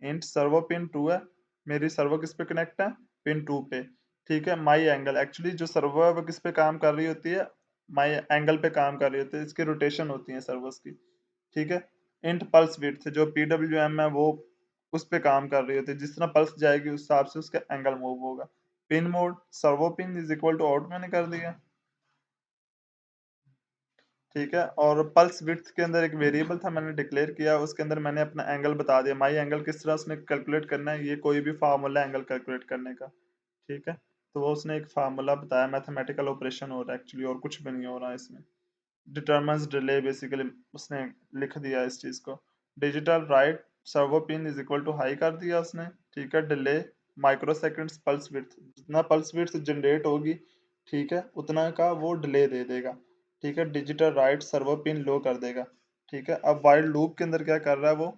इंट सर्वो पिन 2 है, मेरी सर्वो किस पे कनेक्ट है, पिन 2 पे, ठीक है। माई एंगल, एक्चुअली जो सर्वो है वो किस पे काम कर रही होती है, माई एंगल पे काम कर रही होती है, इसकी रोटेशन होती है सर्वोस की, ठीक है। इंट पल्स विड्थ, जो PWM है वो उस पे काम कर रही होती है, जिस तरह पल्स जाएगी उस हिसाब से उसका एंगल मूव होगा। Pin mode, servo pin is equal to out मैंने कर दिया, ठीक है। और पल्स विड्थ के अंदर एक वेरिएबल था मैंने डिक्लेयर किया, उसके अंदर मैंने अपना एंगल बता दिया, माई एंगल किस तरह उसने कैलकुलेट करना है, ये कोई भी फार्मूला एंगल कैलकुलेट करने का, ठीक है। तो वो उसने एक फार्मूला बताया, मैथमेटिकल ऑपरेशन हो रहा है एक्चुअली, और कुछ भी नहीं हो रहा है इसमें। डिटरमाइंस डिले बेसिकली उसने लिख दिया इस चीज को। Digital write servo pin is equal to high कर दिया उसने, ठीक है। Delay micro seconds pulse width, जितना पल्स विड्थ जनरेट होगी, ठीक है, उतना का वो डिले दे देगा, ठीक है। Digital write servo pin low कर देगा, ठीक है। अब वाइड लूप के अंदर क्या कर रहा है वो,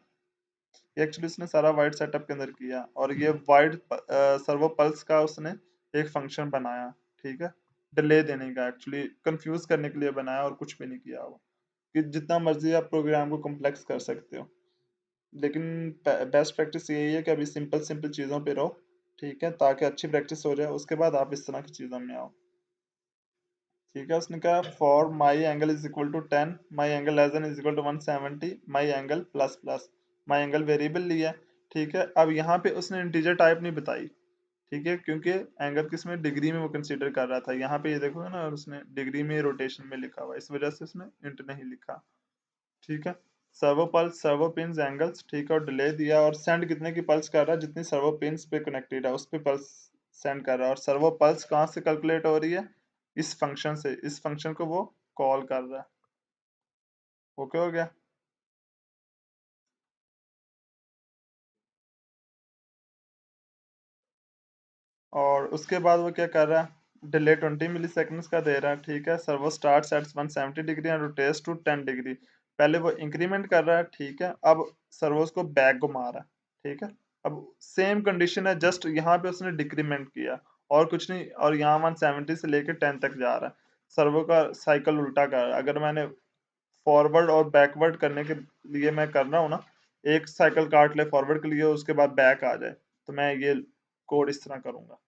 एक्चुअली उसने सारा वाइड सेटअप के अंदर किया, और ये वाइड सर्वो पल्स का उसने एक फंक्शन बनाया, ठीक है, डिले देने का, एक्चुअली कंफ्यूज करने के लिए बनाया और कुछ भी नहीं किया वो, कि जितना मर्जी आप प्रोग्राम को कॉम्प्लेक्स कर सकते हो, लेकिन बेस्ट प्रैक्टिस यही है कि अभी सिंपल सिंपल चीज़ों पे रहो, ठीक है, ताकि अच्छी प्रैक्टिस हो जाए, उसके बाद आप इस तरह की चीज़ों में आओ, ठीक है। उसने कहा for my angle is equal to 10, my angle less than is equal to 170, my angle plus plus, my angle variable लिया, ठीक है। अब यहाँ पे उसने इंटीजर टाइप नहीं बताई, ठीक है, क्योंकि एंगल किस में डिग्री में वो कंसीडर कर रहा था, यहाँ पे ये देखोगे ना, और उसने डिग्री में रोटेशन में लिखा हुआ है, इस वजह से उसने इंट नहीं लिखा, ठीक है। Servo pulse servo pins angles, ठीक है, और डिले दिया, और सेंड कितने की पल्स कर रहा है, जितनी सर्वो पिन्स पे कनेक्टेड है उस पे पल्स सेंड कर रहा है, और सर्वो पल्स कहाँ से कैलकुलेट हो रही है, इस फंक्शन से, इस फंक्शन को वो कॉल कर रहा है, ओके हो गया। और उसके बाद वो क्या कर रहा है, डिले 20 मिली सेकेंड्स का दे रहा है, ठीक है। Servo start at 170 degree and rotates to 10 degree, पहले वो इंक्रीमेंट कर रहा है, ठीक है, अब सर्वोस को बैक घुमा रहा है, ठीक है। अब सेम कंडीशन है, जस्ट यहाँ पे उसने डिक्रीमेंट किया और कुछ नहीं, और यहाँ 170 से लेकर 10 तक जा रहा है, सर्वो का साइकिल उल्टा कर रहा है। अगर मैंने फॉरवर्ड और बैकवर्ड करने के लिए मैं कर रहा हूँ ना, एक साइकिल काट ले फॉरवर्ड के लिए, उसके बाद बैक आ जाए, तो मैं ये कोड इस तरह करूंगा,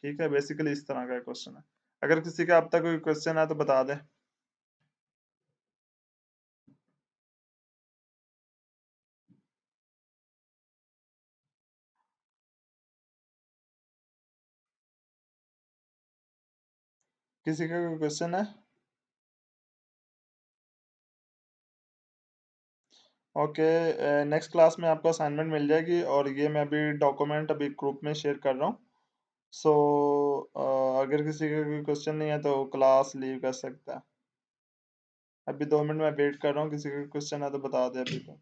ठीक है। बेसिकली इस तरह का क्वेश्चन है, अगर किसी का अब तक कोई क्वेश्चन है तो बता दे। किसी का कोई क्वेश्चन है? ओके, नेक्स्ट क्लास में आपको असाइनमेंट मिल जाएगी, और ये मैं अभी डॉक्यूमेंट अभी ग्रुप में शेयर कर रहा हूँ। सो अगर किसी का कोई क्वेश्चन नहीं है तो क्लास लीव कर सकता है। अभी 2 मिनट में वेट कर रहा हूँ, किसी का क्वेश्चन है तो बता दे अभी तो।